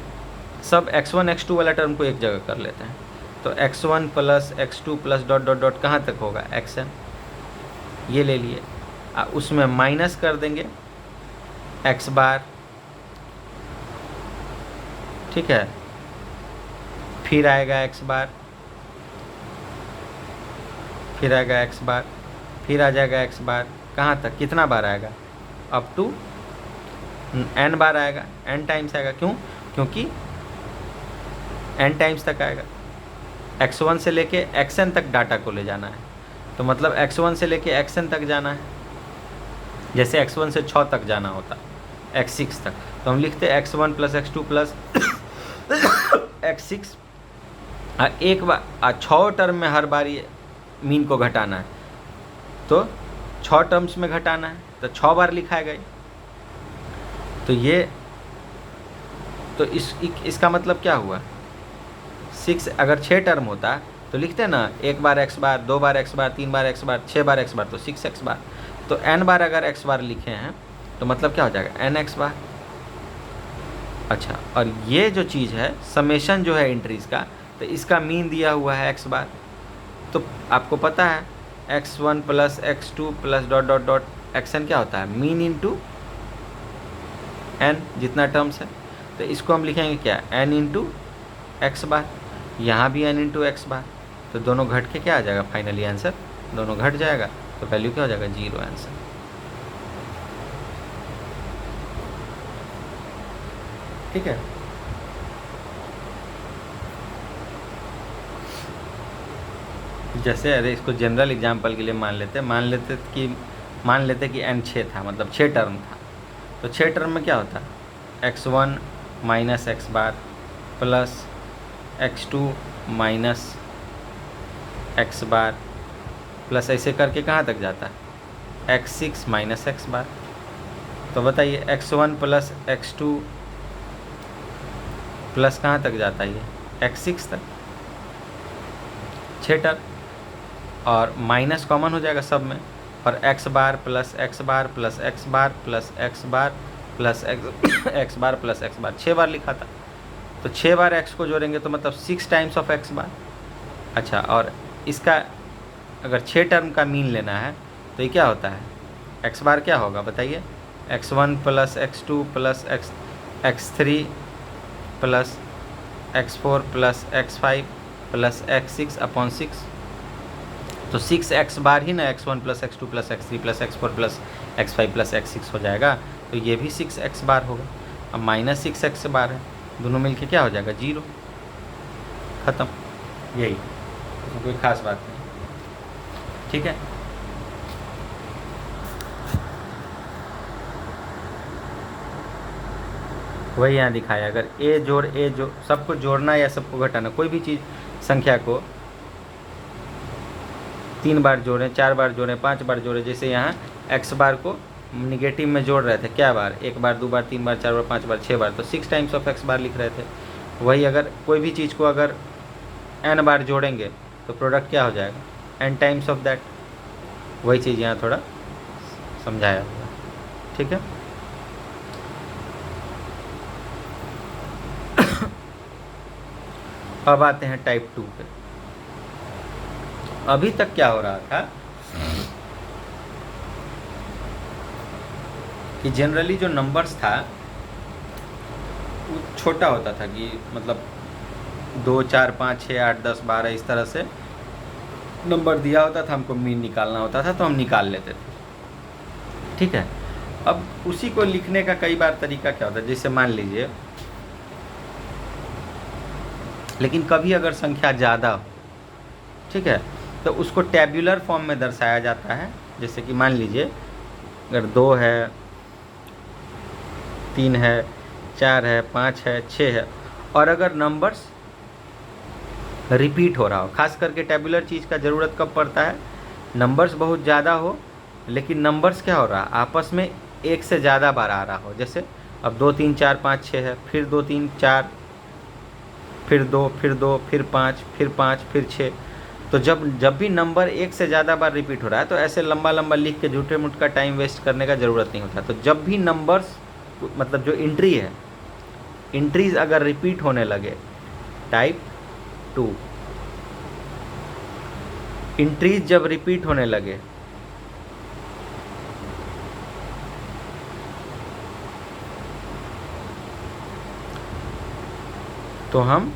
सब x1 x2 वाला टर्म को एक जगह कर लेते हैं, तो x1 plus x2 plus dot dot dot कहाँ तक होगा xn, ये ले लिए, उसमें माइनस कर देंगे x बार। ठीक है, फिर आएगा x बार, फिर आएगा x बार, फिर आ जाएगा x बार, कहाँ तक कितना बार आएगा, अप टू n बार आएगा, n टाइम्स आएगा। क्यों, क्योंकि n टाइम्स तक आएगा। x1 से लेके xn तक डाटा को ले जाना है, तो मतलब x1 से लेके xn तक जाना है। जैसे x1 से 6 तक जाना होता, x6 तक, तो हम लिखते x1 plus x2 plus x6। एक बार 6 टर्म में हर बार ये मीन को घटाना है, तो 6 टर्म्स में घटाना है, तो 6 बार लिखा गया। तो ये तो इसका मतलब क्या हुआ, 6 अगर 6 टर्म होता तो लिखते हैं ना, एक बार x बार, 2 बार x बार, 3 बार x बार, 6 बार x बार, तो 6x बार। तो n बार अगर x बार लिखे हैं तो मतलब क्या हो जाएगा, nx बार। अच्छा, और ये जो चीज़ है समेशन जो है एंट्रीज़ का, तो इसका मीन दिया हुआ है x बार। तो आपको पता है x1 plus x2 plus dot dot dot xn क्या होता है, मीन इंटू n, जितना टर्म्स है। तो इसको हम लिखेंगे क्या, n इंटू एक्स बार, यहाँ भी n इंटू एक्स बार। तो दोनों घट के क्या आ जाएगा, फाइनली आंसर दोनों घट जाएगा, तो वैल्यू क्या हो जाएगा, 0 आंसर। ठीक है। जैसे अरे इसको जनरल एग्जांपल के लिए मान लेते कि n 6 था, मतलब 6 टर्म था। तो 6 टर्म में क्या होता, x1 माइनस एक्स बार प्लस x2 माइनस एक्स बार प्लस ऐसे करके कहाँ तक जाता है, x6 माइनस एक्स बार। तो बताइए x1 प्लस x2 प्लस कहाँ तक जाता है, ये x6 तक, 6 टर्म, और माइनस कॉमन हो जाएगा सब में, और x bar plus x bar plus x bar plus x bar plus x bar plus x बार, 6 बार लिखा था। तो 6 बार x को जोड़ेंगे तो मतलब 6 टाइम्स ऑफ x बार। अच्छा, और इसका अगर 6 टर्म का मीन लेना है तो ये क्या होता है, x बार क्या होगा बताइए, x1 plus x2 plus x3 plus x4 plus x5 plus x6 upon 6। तो 6x बार ही ना x1 plus x2 plus x3 plus x4 plus x5 plus x6 हो जाएगा, तो ये भी 6x बार होगा। अब माइनस 6x बार है, दोनों मिलके क्या हो जाएगा, 0, ख़त्म। यही, तो कोई ख़ास बात नहीं। ठीक है, वही यहाँ दिखाया, अगर ए जोड़ सबको जोड़ना या सबको घटाना, कोई भी चीज़ संख्या को 3 बार जोड़ें, 4 बार जोड़ें, 5 बार जोड़ें। जैसे यहाँ x बार को निगेटिव में जोड़ रहे थे, क्या बार, 1 बार, 2 बार, 3 बार, 4 बार, 5 बार, 6 बार, तो 6 टाइम्स ऑफ x बार लिख रहे थे। वही अगर कोई भी चीज़ को अगर n बार जोड़ेंगे तो प्रोडक्ट क्या हो जाएगा, n टाइम्स ऑफ दैट। वही चीज़ यहाँ थोड़ा समझाया होगा। ठीक है, अब आते हैं टाइप 2 पे। अभी तक क्या हो रहा था कि जनरली जो नंबर्स था वो छोटा होता था, कि मतलब 2, 4, 5, 6, 8, 10, 12 इस तरह से नंबर दिया होता था, हमको मीन निकालना होता था तो हम निकाल लेते थे। ठीक है, अब उसी को लिखने का कई बार तरीका क्या होता है, जैसे मान लीजिए, लेकिन कभी अगर संख्या ज़्यादा हो, ठीक है, तो उसको टैब्यूलर फॉर्म में दर्शाया जाता है। जैसे कि मान लीजिए अगर 2 है, 3 है, 4 है, 5 है, 6 है, और अगर नंबर्स रिपीट हो रहा हो, खास करके टैब्यूलर चीज़ का ज़रूरत कब पड़ता है, नंबर्स बहुत ज़्यादा हो, लेकिन नंबर्स क्या हो रहा है, आपस में एक से ज़्यादा बार आ रहा हो। जैसे अब 2, 3, 4, 5, 6 है, फिर 2, 3, 4, फिर 2, फिर 2, फिर 5, फिर 5, फिर 6। तो जब भी नंबर एक से ज़्यादा बार रिपीट हो रहा है तो ऐसे लंबा लंबा लिख के झूठे मूठ का टाइम वेस्ट करने का ज़रूरत नहीं होता। तो जब भी नंबर्स, मतलब जो एंट्री है, एंट्रीज अगर रिपीट होने लगे, टाइप 2 एंट्रीज जब रिपीट होने लगे तो हम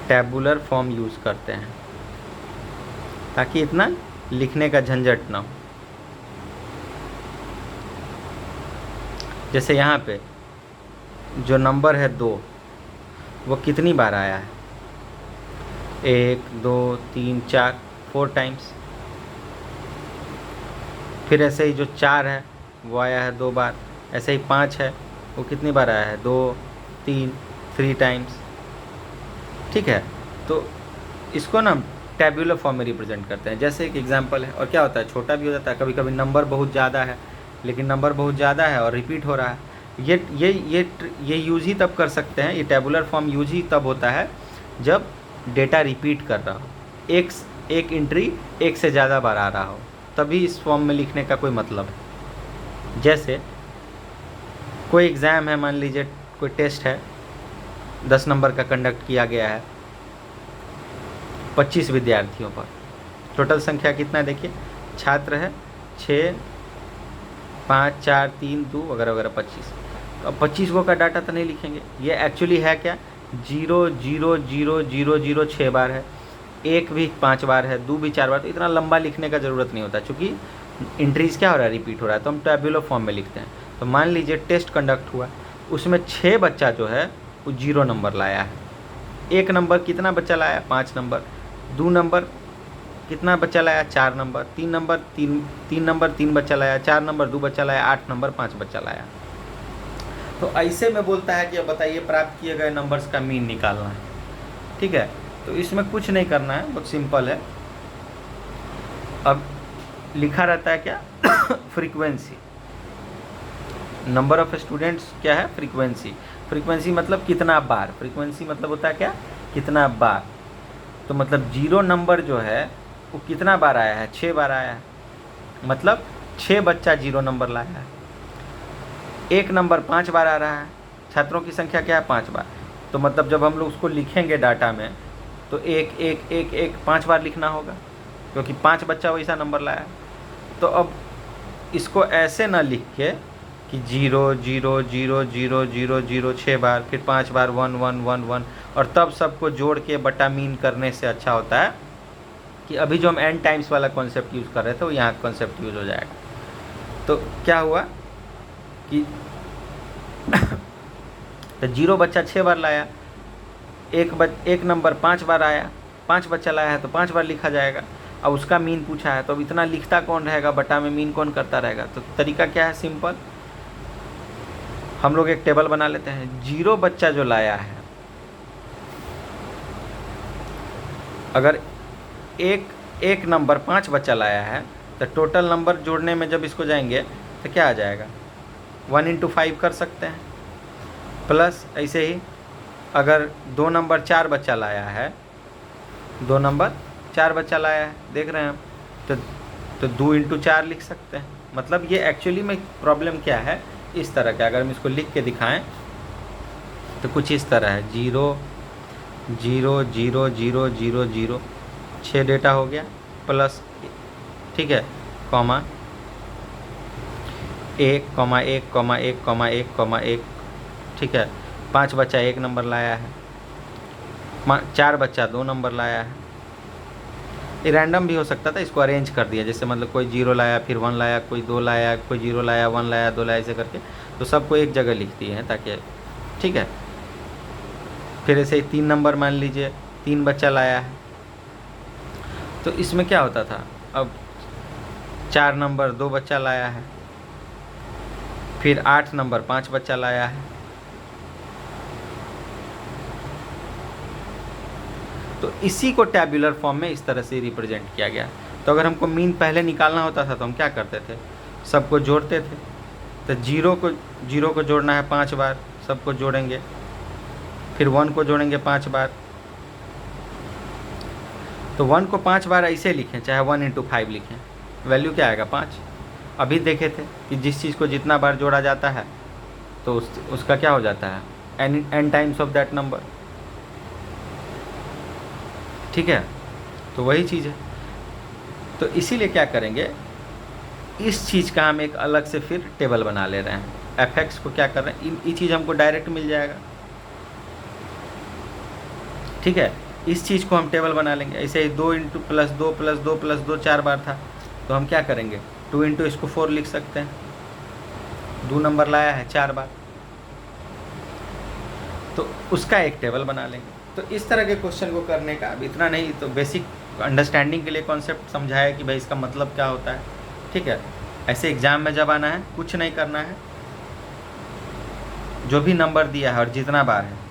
टैबुलर फॉर्म यूज़ करते हैं, ताकि इतना लिखने का झंझट ना हो। जैसे यहाँ पे जो नंबर है 2, वो कितनी बार आया है, 1 2 3 4 4 टाइम्स। फिर ऐसे ही जो 4 है वो आया है 2 बार। ऐसे ही 5 है वो कितनी बार आया है, 2 3 3 टाइम्स। ठीक है, तो इसको ना हम टैब्यूलर फॉर्म में रिप्रेजेंट करते हैं। जैसे एक एग्जांपल है, और क्या होता है, छोटा भी हो जाता है, कभी कभी नंबर बहुत ज़्यादा है, लेकिन नंबर बहुत ज़्यादा है और रिपीट हो रहा है। ये यूज़ ही तब कर सकते हैं, ये टैबुलर फॉर्म यूज ही तब होता है जब डेटा रिपीट कर रहा हो, एक एंट्री एक से ज़्यादा बार आ रहा हो, तभी इस फॉर्म में लिखने का कोई मतलब है। जैसे कोई एग्ज़ाम है, मान लीजिए कोई टेस्ट है, 10 नंबर का कंडक्ट किया गया है 25 विद्यार्थियों पर। टोटल संख्या कितना है देखिए, छात्र है 6 5 4 3 2 वगैरह वगैरह 25। तो अब 25 का डाटा तो नहीं लिखेंगे, ये एक्चुअली है क्या, 0 0 0 0 0 6 बार है, 1 भी 5 बार है, 2 भी 4 बार। तो इतना लंबा लिखने का ज़रूरत नहीं होता, चूँकि इंट्रीज क्या हो रहा है, रिपीट हो रहा है, तो हम टैब्यूलर फॉर्म में लिखते हैं। तो मान लीजिए टेस्ट कंडक्ट हुआ, उसमें 6 बच्चा जो है वो 0 नंबर लाया है। 1 नंबर कितना बच्चा लाया, 5 नंबर। 2 नंबर कितना बच्चा लाया, 4 नंबर। 3 नंबर 3 बच्चा लाया। 4 नंबर 2 बच्चा लाया। 8 नंबर 5 बच्चा लाया। तो ऐसे में बोलता है कि अब बताइए प्राप्त किए गए नंबर्स का मीन निकालना है। ठीक है, तो इसमें कुछ नहीं करना है, बहुत सिंपल है। अब लिखा रहता है क्या फ्रीक्वेंसी, नंबर ऑफ स्टूडेंट्स क्या है, फ्रीक्वेंसी। फ्रीक्वेंसी मतलब कितना बार, फ्रीक्वेंसी मतलब होता है क्या, कितना बार। तो मतलब 0 नंबर जो है वो कितना बार आया है, 6 बार आया है, मतलब 6 बच्चा 0 नंबर लाया है। 1 नंबर 5 बार आ रहा है, छात्रों की संख्या क्या है, 5 बार। तो मतलब जब हम लोग उसको लिखेंगे डाटा में, तो 1 1 1 1 5 बार लिखना होगा, क्योंकि 5 बच्चा वैसा नंबर लाया है। तो अब इसको ऐसे ना लिख के कि 0 0 0 0 0 0 6 बार, फिर 5 बार 1 1 1 1, और तब सबको जोड़ के बटा मीन करने से अच्छा होता है कि अभी जो हम n टाइम्स वाला कॉन्सेप्ट यूज़ कर रहे थे वो यहाँ कॉन्सेप्ट यूज़ हो जाएगा। तो क्या हुआ कि तो 0 बच्चा 6 बार लाया, एक नंबर 5 बार आया, 5 बच्चा लाया है तो 5 बार लिखा जाएगा। अब उसका मीन पूछा है, तो अब इतना लिखता कौन रहेगा, बटा में मीन कौन करता रहेगा। तो तरीका क्या है, सिंपल, हम लोग एक टेबल बना लेते हैं। 0 बच्चा जो लाया है, अगर एक नंबर 5 बच्चा लाया है, तो टोटल नंबर जोड़ने में जब इसको जाएंगे तो क्या आ जाएगा, 1 × 5 कर सकते हैं। प्लस ऐसे ही अगर 2 नंबर 4 बच्चा लाया है, 2 नंबर 4 बच्चा लाया है, देख रहे हैं हम, तो 2 × 4 लिख सकते हैं। मतलब ये एक्चुअली में प्रॉब्लम क्या है, इस तरह का, अगर हम इसको लिख के दिखाएं तो कुछ इस तरह है, 0 0 0 0 0 0 6 डेटा हो गया, प्लस, ठीक है, कॉमा 1 1 1 1 1, ठीक है। 5 बच्चा 1 नंबर लाया है, 4 बच्चा 2 नंबर लाया है। ये रैंडम भी हो सकता था, इसको अरेंज कर दिया, जैसे मतलब कोई 0 लाया, फिर 1 लाया, कोई 2 लाया, कोई 0 लाया, 1 लाया, 2 लाया, ऐसे करके तो सबको एक जगह लिख दिए हैं ताकि, ठीक है। फिर ऐसे ही 3 नंबर मान लीजिए 3 बच्चा लाया है, तो इसमें क्या होता था, अब 4 नंबर 2 बच्चा लाया है, फिर 8 नंबर 5 बच्चा लाया है। तो इसी को टैब्यूलर फॉर्म में इस तरह से रिप्रेजेंट किया गया। तो अगर हमको मीन पहले निकालना होता था तो हम क्या करते थे, सबको जोड़ते थे। तो 0 को जोड़ना है 5 बार, सबको जोड़ेंगे, फिर 1 को जोड़ेंगे 5 बार। तो 1 को 5 बार ऐसे लिखें, चाहे 1 × 5 लिखें, वैल्यू क्या आएगा, 5। अभी देखे थे कि जिस चीज़ को जितना बार जोड़ा जाता है तो उसका क्या हो जाता है, n times of that number, ठीक है। तो वही चीज़ है। तो इसीलिए क्या करेंगे, इस चीज़ का हम एक अलग से फिर टेबल बना ले रहे हैं। fx को क्या कर रहे हैं, ये चीज़ हमको डायरेक्ट मिल जाएगा, ठीक है। इस चीज़ को हम टेबल बना लेंगे। ऐसे ही 2 × +2 +2 +2 4 बार था, तो हम क्या करेंगे, 2 × इसको 4 लिख सकते हैं। 2 नंबर लाया है 4 बार, तो उसका एक टेबल बना लेंगे। तो इस तरह के क्वेश्चन को करने का, अब इतना नहीं तो बेसिक अंडरस्टैंडिंग के लिए कॉन्सेप्ट समझाया कि भाई इसका मतलब क्या होता है, ठीक है। ऐसे एग्ज़ाम में जब आना है कुछ नहीं करना है, जो भी नंबर दिया है और जितना बार है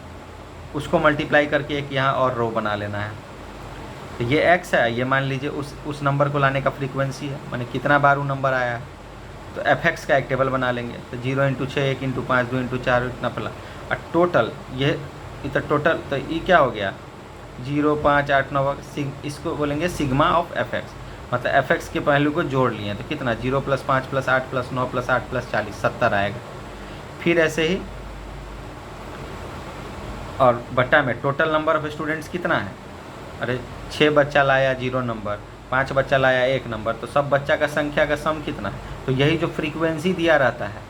उसको मल्टीप्लाई करके एक यहाँ और रो बना लेना है। तो ये x है, ये मान लीजिए उस नंबर को लाने का फ्रीक्वेंसी है, माने कितना बार वो नंबर आया है। तो fx का एक टेबल बना लेंगे, तो 0 × 6, 1 × 5, 2 × 4 इतना फला, और टोटल ये इतना टोटल, तो ये क्या हो गया 0, 5, 8, 9, इसको बोलेंगे सिग्मा ऑफ fx, मतलब fx के पहलू को जोड़ लिए तो कितना 0 + 5 + 8 + 9 + 8 + 40 70 आएगा। फिर ऐसे ही और बट्टा में टोटल नंबर ऑफ स्टूडेंट्स कितना है, अरे 6 बच्चा लाया 0 नंबर, 5 बच्चा लाया 1 नंबर, तो सब बच्चा का संख्या का सम कितना है। तो यही जो फ्रीक्वेंसी दिया रहता है,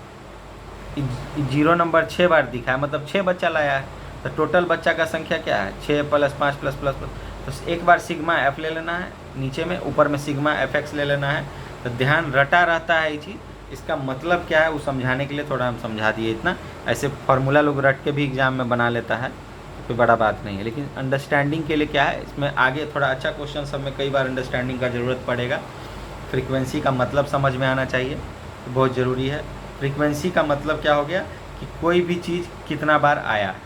0 नंबर 6 बार दिखा है मतलब 6 बच्चा लाया है, तो टोटल बच्चा का संख्या क्या है 6 + 5 ++, तो एक बार सिग्मा एफ ले लेना है नीचे में, ऊपर में सिग्मा fx ले लेना है। तो ध्यान रटा रहता है ये चीज़, इसका मतलब क्या है वो समझाने के लिए थोड़ा हम समझा दिए इतना। ऐसे फार्मूला लोग रट के भी एग्ज़ाम में बना लेता है, कोई बड़ा बात नहीं है, लेकिन अंडरस्टैंडिंग के लिए क्या है, इसमें आगे थोड़ा अच्छा क्वेश्चन सब में कई बार अंडरस्टैंडिंग का ज़रूरत पड़ेगा। फ्रीक्वेंसी का मतलब समझ में आना चाहिए, तो बहुत ज़रूरी है। फ्रीक्वेंसी का मतलब क्या हो गया कि कोई भी चीज़ कितना बार आया है,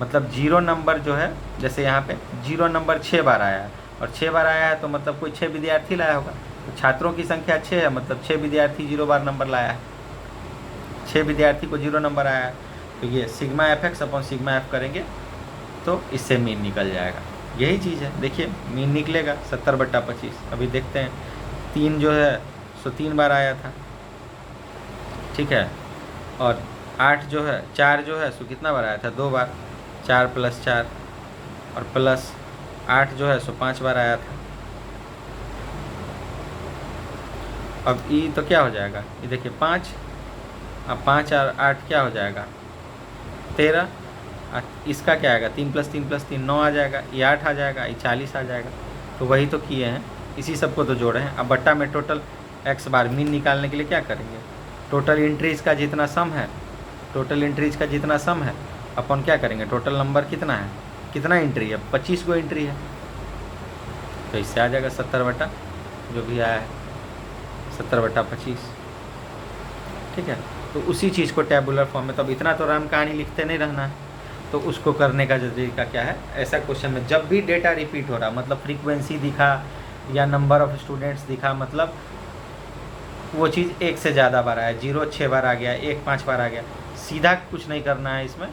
मतलब 0 नंबर जो है, जैसे यहाँ पे 0 नंबर 6 बार आया है, और 6 बार आया है तो मतलब कोई 6 विद्यार्थी लाया होगा, तो छात्रों की संख्या 6 है, मतलब 6 विद्यार्थी 0 बार नंबर लाया है, 6 विद्यार्थी को 0 नंबर आया है। तो ये sigma fx upon sigma f करेंगे तो इससे मीन निकल जाएगा। यही चीज़ है, देखिए मीन निकलेगा 70/25। अभी देखते हैं 3 जो है सो 3 बार आया था, ठीक है, और 8 जो है 4 जो है सो कितना बार आया था 2 बार, 4 + 4 और प्लस 8 जो है सो 5 बार आया था। अब ई तो क्या हो जाएगा, ये देखिए 5, अब 5 और 8 क्या हो जाएगा 13, इसका क्या आएगा 3 + 3 + 3 9 आ जाएगा, ये 8 आ जाएगा, ये 40 आ जाएगा। तो वही तो किए हैं, इसी सबको तो जोड़े हैं। अब बट्टा में टोटल x बार मीन निकालने के लिए क्या करेंगे, टोटल एंट्रीज़ का जितना सम है, टोटल एंट्रीज़ का जितना सम है अपन क्या करेंगे, टोटल नंबर कितना है, कितना एंट्री है 25 गो एंट्री है, तो इससे आ जाएगा 70 जो भी आया है 70/25, ठीक है। तो उसी चीज़ को टैबुलर फॉर्म में, तो अब इतना तो राम कहानी लिखते नहीं रहना है, तो उसको करने का जो तरीका क्या है, ऐसा क्वेश्चन में जब भी डेटा रिपीट हो रहा, मतलब फ्रीक्वेंसी दिखा या नंबर ऑफ़ स्टूडेंट्स दिखा, मतलब वो चीज़ 1 से ज़्यादा बार आया, 0 6 बार आ गया, 1 5 बार आ गया, सीधा कुछ नहीं करना है इसमें,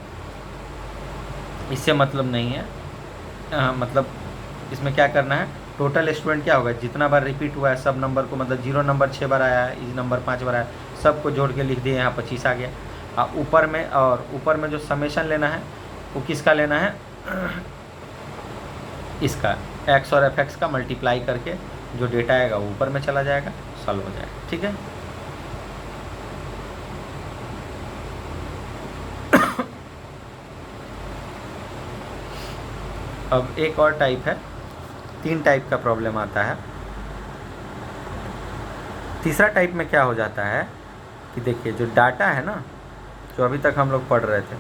इससे मतलब नहीं है। मतलब इसमें क्या करना है, टोटल स्टूडेंट क्या होगा, जितना बार रिपीट हुआ है सब नंबर को, मतलब 0 नंबर 6 बार आया है, इस नंबर 5 बार आया, सबको जोड़ के लिख दिए, यहाँ 25 आ गया। ऊपर में, और ऊपर में जो समेशन लेना है वो किसका लेना है, इसका x और fx का मल्टीप्लाई करके जो डेटा आएगा वो ऊपर में चला जाएगा, सॉल्व हो जाएगा, ठीक है। अब एक और टाइप है, 3 टाइप का प्रॉब्लम आता है। तीसरा टाइप में क्या हो जाता है कि देखिए जो डाटा है ना, जो अभी तक हम लोग पढ़ रहे थे,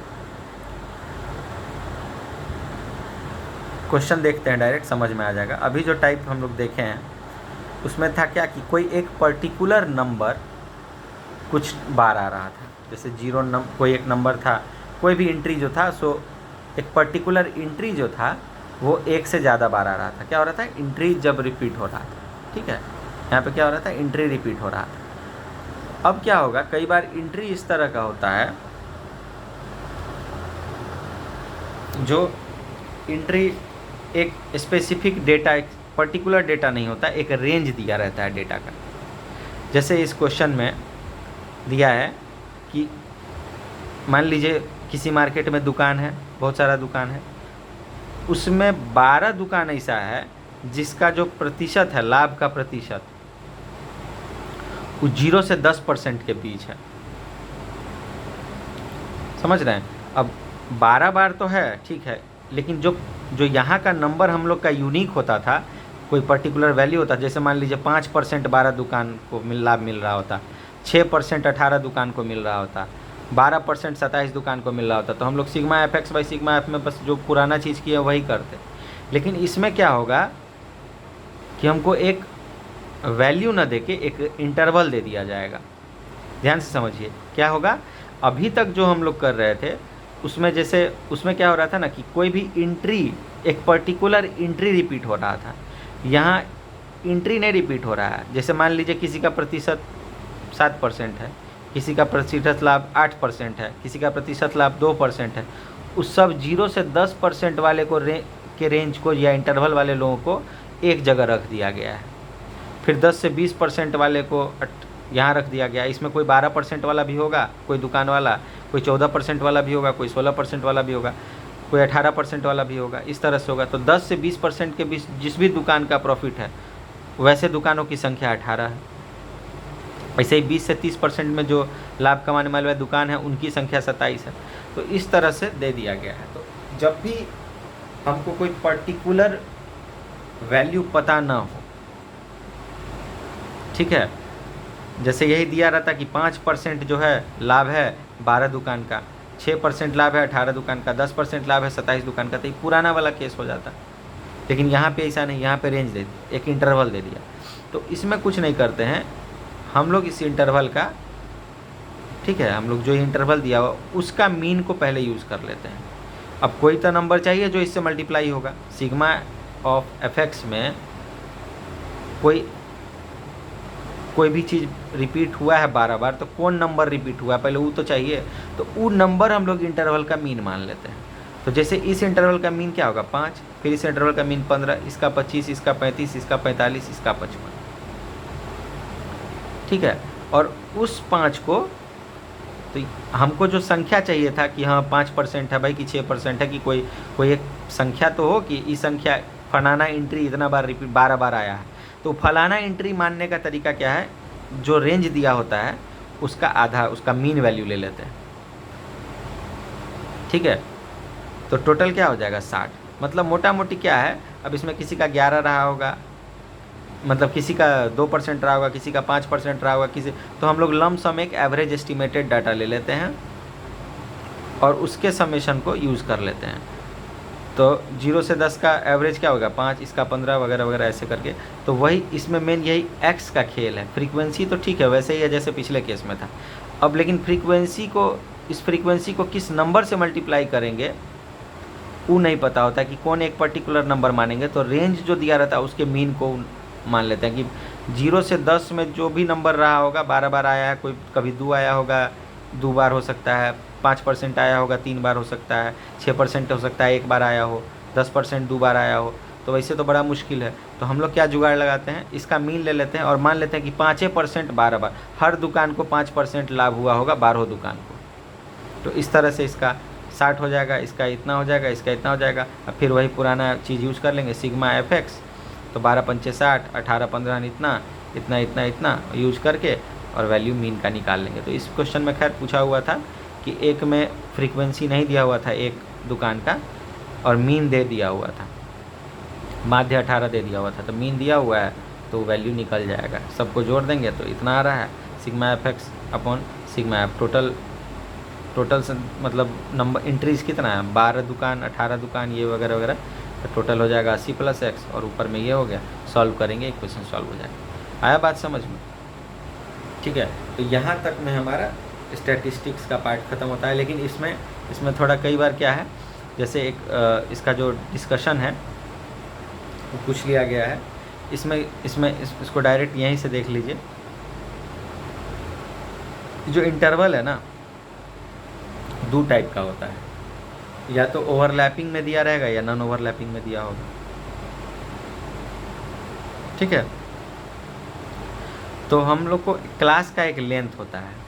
क्वेश्चन देखते हैं डायरेक्ट समझ में आ जाएगा। अभी जो टाइप हम लोग देखे हैं उसमें था क्या कि कोई एक पर्टिकुलर नंबर कुछ बार आ रहा था, जैसे 0 कोई एक नंबर था, कोई भी एंट्री जो था, सो एक पर्टिकुलर एंट्री जो था वो 1 से ज़्यादा बार आ रहा था। क्या हो रहा था, एंट्री जब रिपीट हो रहा था, ठीक है, यहाँ पे क्या हो रहा था, एंट्री रिपीट हो रहा था। अब क्या होगा, कई बार एंट्री इस तरह का होता है, जो एंट्री एक स्पेसिफिक डेटा, एक पर्टिकुलर डेटा नहीं होता, एक रेंज दिया रहता है डेटा का। जैसे इस क्वेश्चन में दिया है कि मान लीजिए किसी मार्केट में दुकान है, बहुत सारा दुकान है, उसमें 12 दुकान ऐसा है जिसका जो प्रतिशत है, लाभ का प्रतिशत, वो 0 से 10% के बीच है, समझ रहे हैं। अब 12 बार तो है, ठीक है, लेकिन जो यहाँ का नंबर हम लोग का यूनिक होता था, कोई पर्टिकुलर वैल्यू होता, जैसे मान लीजिए 5% 12 दुकान को लाभ मिल रहा होता, 6% 18 दुकान को मिल रहा होता, 12% 27 दुकान को मिल रहा होता, तो हम लोग sigma F x by sigma F में बस जो पुराना चीज़ किया वही करते। लेकिन इसमें क्या होगा कि हमको एक वैल्यू ना देके एक इंटरवल दे दिया जाएगा। ध्यान से समझिए क्या होगा। अभी तक जो हम लोग कर रहे थे उसमें जैसे उसमें क्या हो रहा था ना कि कोई भी इंट्री, एक पर्टिकुलर इंट्री रिपीट हो रहा था। यहाँ इंट्री नहीं रिपीट हो रहा है। जैसे मान लीजिए किसी का प्रतिशत 7% है, किसी का प्रतिशत लाभ 8% है, किसी का प्रतिशत लाभ 2% है। उस सब 0 से 10% वाले को के रेंज को या इंटरवल वाले लोगों को एक जगह रख दिया गया है। फिर 10 से 20% वाले को यहाँ रख दिया गया। इसमें कोई 12% वाला भी होगा, कोई दुकान वाला, कोई 14% वाला भी होगा, कोई 16% वाला भी होगा, कोई 18% वाला भी होगा। इस तरह से होगा। तो 10 से 20% के बीच जिस भी दुकान का प्रॉफिट है वैसे दुकानों की संख्या 18 है। ऐसे ही 20 से 30% में जो लाभ कमाने वाले दुकान है उनकी संख्या 27 है। तो इस तरह से दे दिया गया है। तो जब भी हमको कोई पर्टिकुलर वैल्यू पता ना हो, ठीक है, जैसे यही दिया रहता कि 5% जो है लाभ है 12 दुकान का, 6% लाभ है 18 दुकान का, 10% लाभ है 27 दुकान का, तो ये पुराना वाला केस हो जाता। लेकिन यहाँ पे ऐसा नहीं, यहाँ पे रेंज दे दी, एक इंटरवल दे दिया। तो इसमें कुछ नहीं करते हैं हम लोग, इस इंटरवल का, ठीक है, हम लोग जो इंटरवल दिया हुआ उसका मीन को पहले यूज़ कर लेते हैं। अब कोई तो नंबर चाहिए जो इससे मल्टीप्लाई होगा। सिग्मा ऑफ एफ एक्स में कोई भी चीज़ रिपीट हुआ है 12 बार, तो कौन नंबर रिपीट हुआ है पहले वो तो चाहिए। तो वो नंबर हम लोग इंटरवल का मीन मान लेते हैं। तो जैसे इस इंटरवल का मीन क्या होगा 5, फिर इस इंटरवल का मीन 15, इसका 25, इसका 35, इसका 45, इसका 55, ठीक है। और उस 5 को, तो हमको जो संख्या चाहिए था कि हाँ 5% है भाई कि 6% है कि कोई एक संख्या तो हो कि इस संख्या फलाना एंट्री इतना बार रिपीट 12 बार आया है। तो फलाना एंट्री मानने का तरीका क्या है, जो रेंज दिया होता है उसका आधा, उसका मीन वैल्यू ले लेते हैं, ठीक है। तो टोटल क्या हो जाएगा 60। मतलब मोटा मोटी क्या है, अब इसमें किसी का 11 रहा होगा, मतलब किसी का 2% रहा होगा, किसी का 5% रहा होगा, किसी, तो हम लोग लम सम एक एवरेज एस्टिमेटेड डाटा ले लेते हैं और उसके समेशन को यूज़ कर लेते हैं। तो 0 से 10 का एवरेज क्या होगा 5, इसका 15 वगैरह वगैरह ऐसे करके। तो वही इसमें मेन यही एक्स का खेल है। फ्रीक्वेंसी तो ठीक है वैसे ही है जैसे पिछले केस में था। अब लेकिन इस फ्रीक्वेंसी को किस नंबर से मल्टीप्लाई करेंगे वो नहीं पता होता कि कौन एक पर्टिकुलर नंबर मानेंगे। तो रेंज जो दिया रहता है उसके मीन को मान लेते हैं कि 0 से 10 में जो भी नंबर रहा होगा 12 बार आया है, कोई कभी 2 आया होगा 2 बार हो सकता है, 5% आया होगा 3 बार हो सकता है, 6% हो सकता है 1 बार आया हो, 10% 2 बार आया हो। तो वैसे तो बड़ा मुश्किल है। तो हम लोग क्या जुगाड़ लगाते हैं, इसका मीन ले लेते हैं और मान लेते हैं कि 5% 12 बार, हर दुकान को 5% लाभ हुआ होगा 12 दुकान को। तो इस तरह से इसका 60 हो जाएगा, इसका इतना हो जाएगा, इसका इतना हो जाएगा। अब फिर वही पुराना चीज़ यूज़ कर लेंगे सिग्मा एफ एक्स। तो 12 पंचे 60, 18 15 इतना इतना इतना इतना यूज करके और वैल्यू मीन का निकाल लेंगे। तो इस क्वेश्चन में खैर पूछा हुआ था कि एक में फ्रीक्वेंसी नहीं दिया हुआ था एक दुकान का और मीन दे दिया हुआ था, माध्य 18 दे दिया हुआ था। तो मीन दिया हुआ है तो वैल्यू निकल जाएगा। सबको जोड़ देंगे तो इतना आ रहा है sigma F x upon sigma F. Total मतलब नंबर इंट्रीज कितना है 12 दुकान 18 दुकान ये वगैरह वगैरह। तो टोटल हो जाएगा 80 + x और ऊपर में ये हो गया। सॉल्व करेंगे इक्वेशन सॉल्व हो जाएगा। आया बात समझ में? ठीक है। तो यहाँ तक में हमारा स्टैटिस्टिक्स का पार्ट ख़त्म होता है। लेकिन इसमें थोड़ा कई बार क्या है, जैसे एक इसका जो डिस्कशन है वो पूछ लिया गया है। इसको डायरेक्ट यहीं से देख लीजिए। जो इंटरवल है ना 2 टाइप का होता है, या तो ओवरलैपिंग में दिया रहेगा या नॉन ओवरलैपिंग में दिया होगा, ठीक है। तो हम लोग को क्लास का एक लेंथ होता है।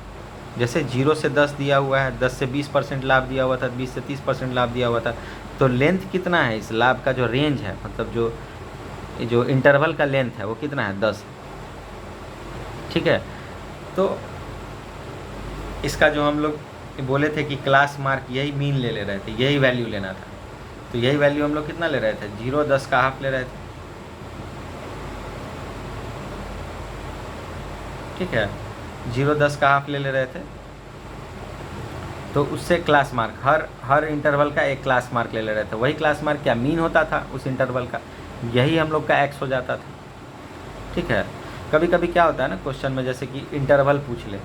जैसे 0 से 10 दिया हुआ है, 10 से 20% लाभ दिया हुआ था, 20 से 30% लाभ दिया हुआ था। तो लेंथ कितना है इस लाभ का, जो रेंज है, मतलब जो इंटरवल का लेंथ है वो कितना है 10, ठीक है। तो इसका जो हम लोग बोले थे कि क्लास मार्क यही मीन ले रहे थे, यही वैल्यू लेना था। तो यही वैल्यू हम लोग कितना ले रहे थे 0 10 का हाफ ले रहे थे, ठीक है। 0 10 का हाफ ले रहे थे। तो उससे क्लास मार्क हर इंटरवल का एक क्लास मार्क ले ले रहे थे। वही क्लास मार्क क्या मीन होता था उस इंटरवल का, यही हम लोग का एक्स हो जाता था। ठीक है, कभी कभी क्या होता है ना क्वेश्चन में, जैसे कि इंटरवल पूछ ले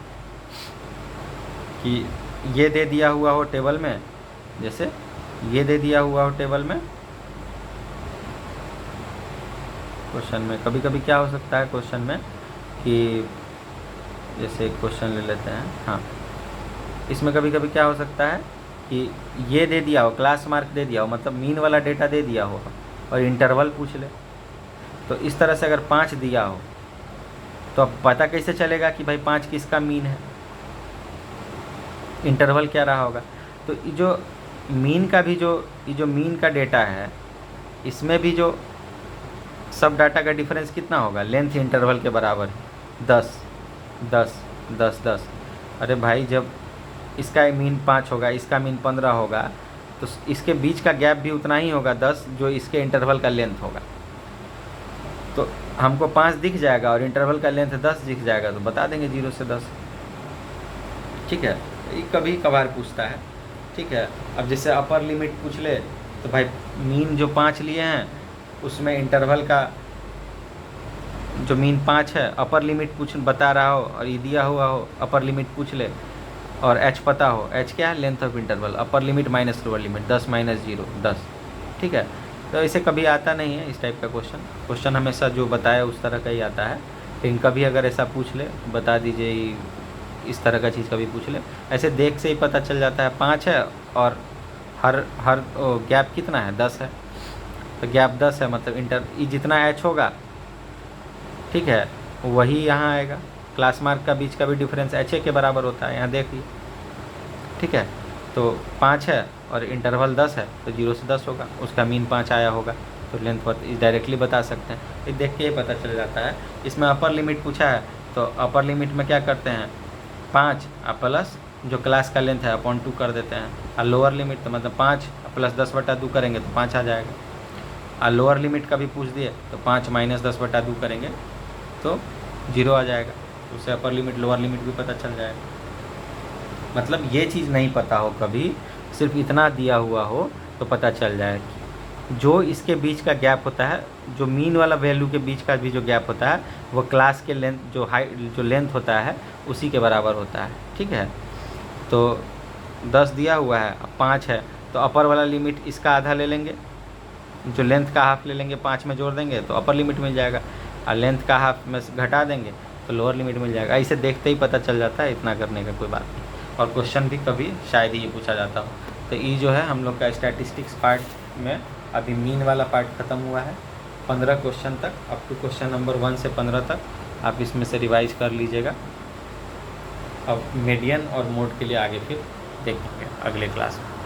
कि ये दे दिया हुआ हो टेबल में, जैसे ये दे दिया हुआ हो टेबल में क्वेश्चन में, कभी कभी क्या हो सकता है क्वेश्चन में कि जैसे क्वेश्चन ले लेते हैं, हाँ इसमें कभी कभी क्या हो सकता है कि ये दे दिया हो, क्लास मार्क दे दिया हो, मतलब मीन वाला डेटा दे दिया हो और इंटरवल पूछ ले। तो इस तरह से अगर 5 दिया हो तो अब पता कैसे चलेगा कि भाई 5 किसका मीन है, इंटरवल क्या रहा होगा। तो ये जो मीन का भी ये जो मीन का डेटा है, इसमें भी जो सब डाटा का डिफरेंस कितना होगा, लेंथ इंटरवल के बराबर है 10 10 10 10। अरे भाई जब इसका मीन 5 होगा, इसका मीन 15 होगा, तो इसके बीच का गैप भी उतना ही होगा 10, जो इसके इंटरवल का लेंथ होगा। तो हमको 5 दिख जाएगा और इंटरवल का लेंथ 10 दिख जाएगा, तो बता देंगे 0 से 10। ठीक है, ये कभी कभार पूछता है। ठीक है, अब जैसे अपर लिमिट पूछ ले तो भाई मीन जो 5 लिए हैं उसमें इंटरवल का जो मीन 5 है, अपर लिमिट पूछ बता रहा हो और ये दिया हुआ हो, अपर लिमिट पूछ ले और एच पता हो, एच क्या है, length of interval, upper limit minus lower limit, 10 minus 0 10। ठीक है, तो ऐसे कभी आता नहीं है इस टाइप का क्वेश्चन हमेशा जो बताया उस तरह का ही आता है। लेकिन कभी अगर ऐसा पूछ ले बता दीजिए, इस तरह का चीज़ कभी पूछ ले, ऐसे देख से ही पता चल जाता है 5 है और हर गैप कितना है, 10 है, तो गैप 10 है, मतलब जितना एच होगा, ठीक है, वही यहाँ आएगा। क्लास मार्क का बीच का भी डिफरेंस एच ए के बराबर होता है, यहाँ देखिए। ठीक है, तो 5 है और इंटरवल 10 है, तो 0 से 10 होगा, उसका मीन 5 आया होगा, तो लेंथ डायरेक्टली बता सकते हैं, ये देख के ही पता चल जाता है। इसमें अपर लिमिट पूछा है, तो अपर लिमिट में क्या करते हैं, 5 प्लस जो क्लास का लेंथ है अपॉन 2 कर देते हैं, और लोअर लिमिट तो मतलब 5 प्लस 10/2 करेंगे तो 5 आ जाएगा। और लोअर लिमिट का भी पूछ दिए तो 5 माइनस 10/2 करेंगे तो 0 आ जाएगा, उससे अपर लिमिट लोअर लिमिट भी पता चल जाएगा। मतलब ये चीज़ नहीं पता हो कभी, सिर्फ इतना दिया हुआ हो तो पता चल जाए कि जो इसके बीच का गैप होता है, जो मीन वाला वैल्यू के बीच का भी जो गैप होता है, वो क्लास के लेंथ जो लेंथ होता है उसी के बराबर होता है। ठीक है, तो 10 दिया हुआ है, 5 है, तो अपर वाला लिमिट इसका आधा ले लेंगे, जो लेंथ का हाफ ले लेंगे, 5 में जोड़ देंगे तो अपर लिमिट मिल जाएगा, और लेंथ का हाफ में से घटा देंगे तो लोअर लिमिट मिल जाएगा। इसे देखते ही पता चल जाता है, इतना करने का कोई बात नहीं। और क्वेश्चन भी कभी शायद ही ये पूछा जाता हो। तो ये जो है हम लोग का स्टैटिस्टिक्स पार्ट में अभी मीन वाला पार्ट ख़त्म हुआ है। 15 क्वेश्चन तक, अप टू क्वेश्चन नंबर 1 से 15 तक आप इसमें से रिवाइज कर लीजिएगा। अब मीडियन और मोड के लिए आगे फिर देखेंगे अगले क्लास में।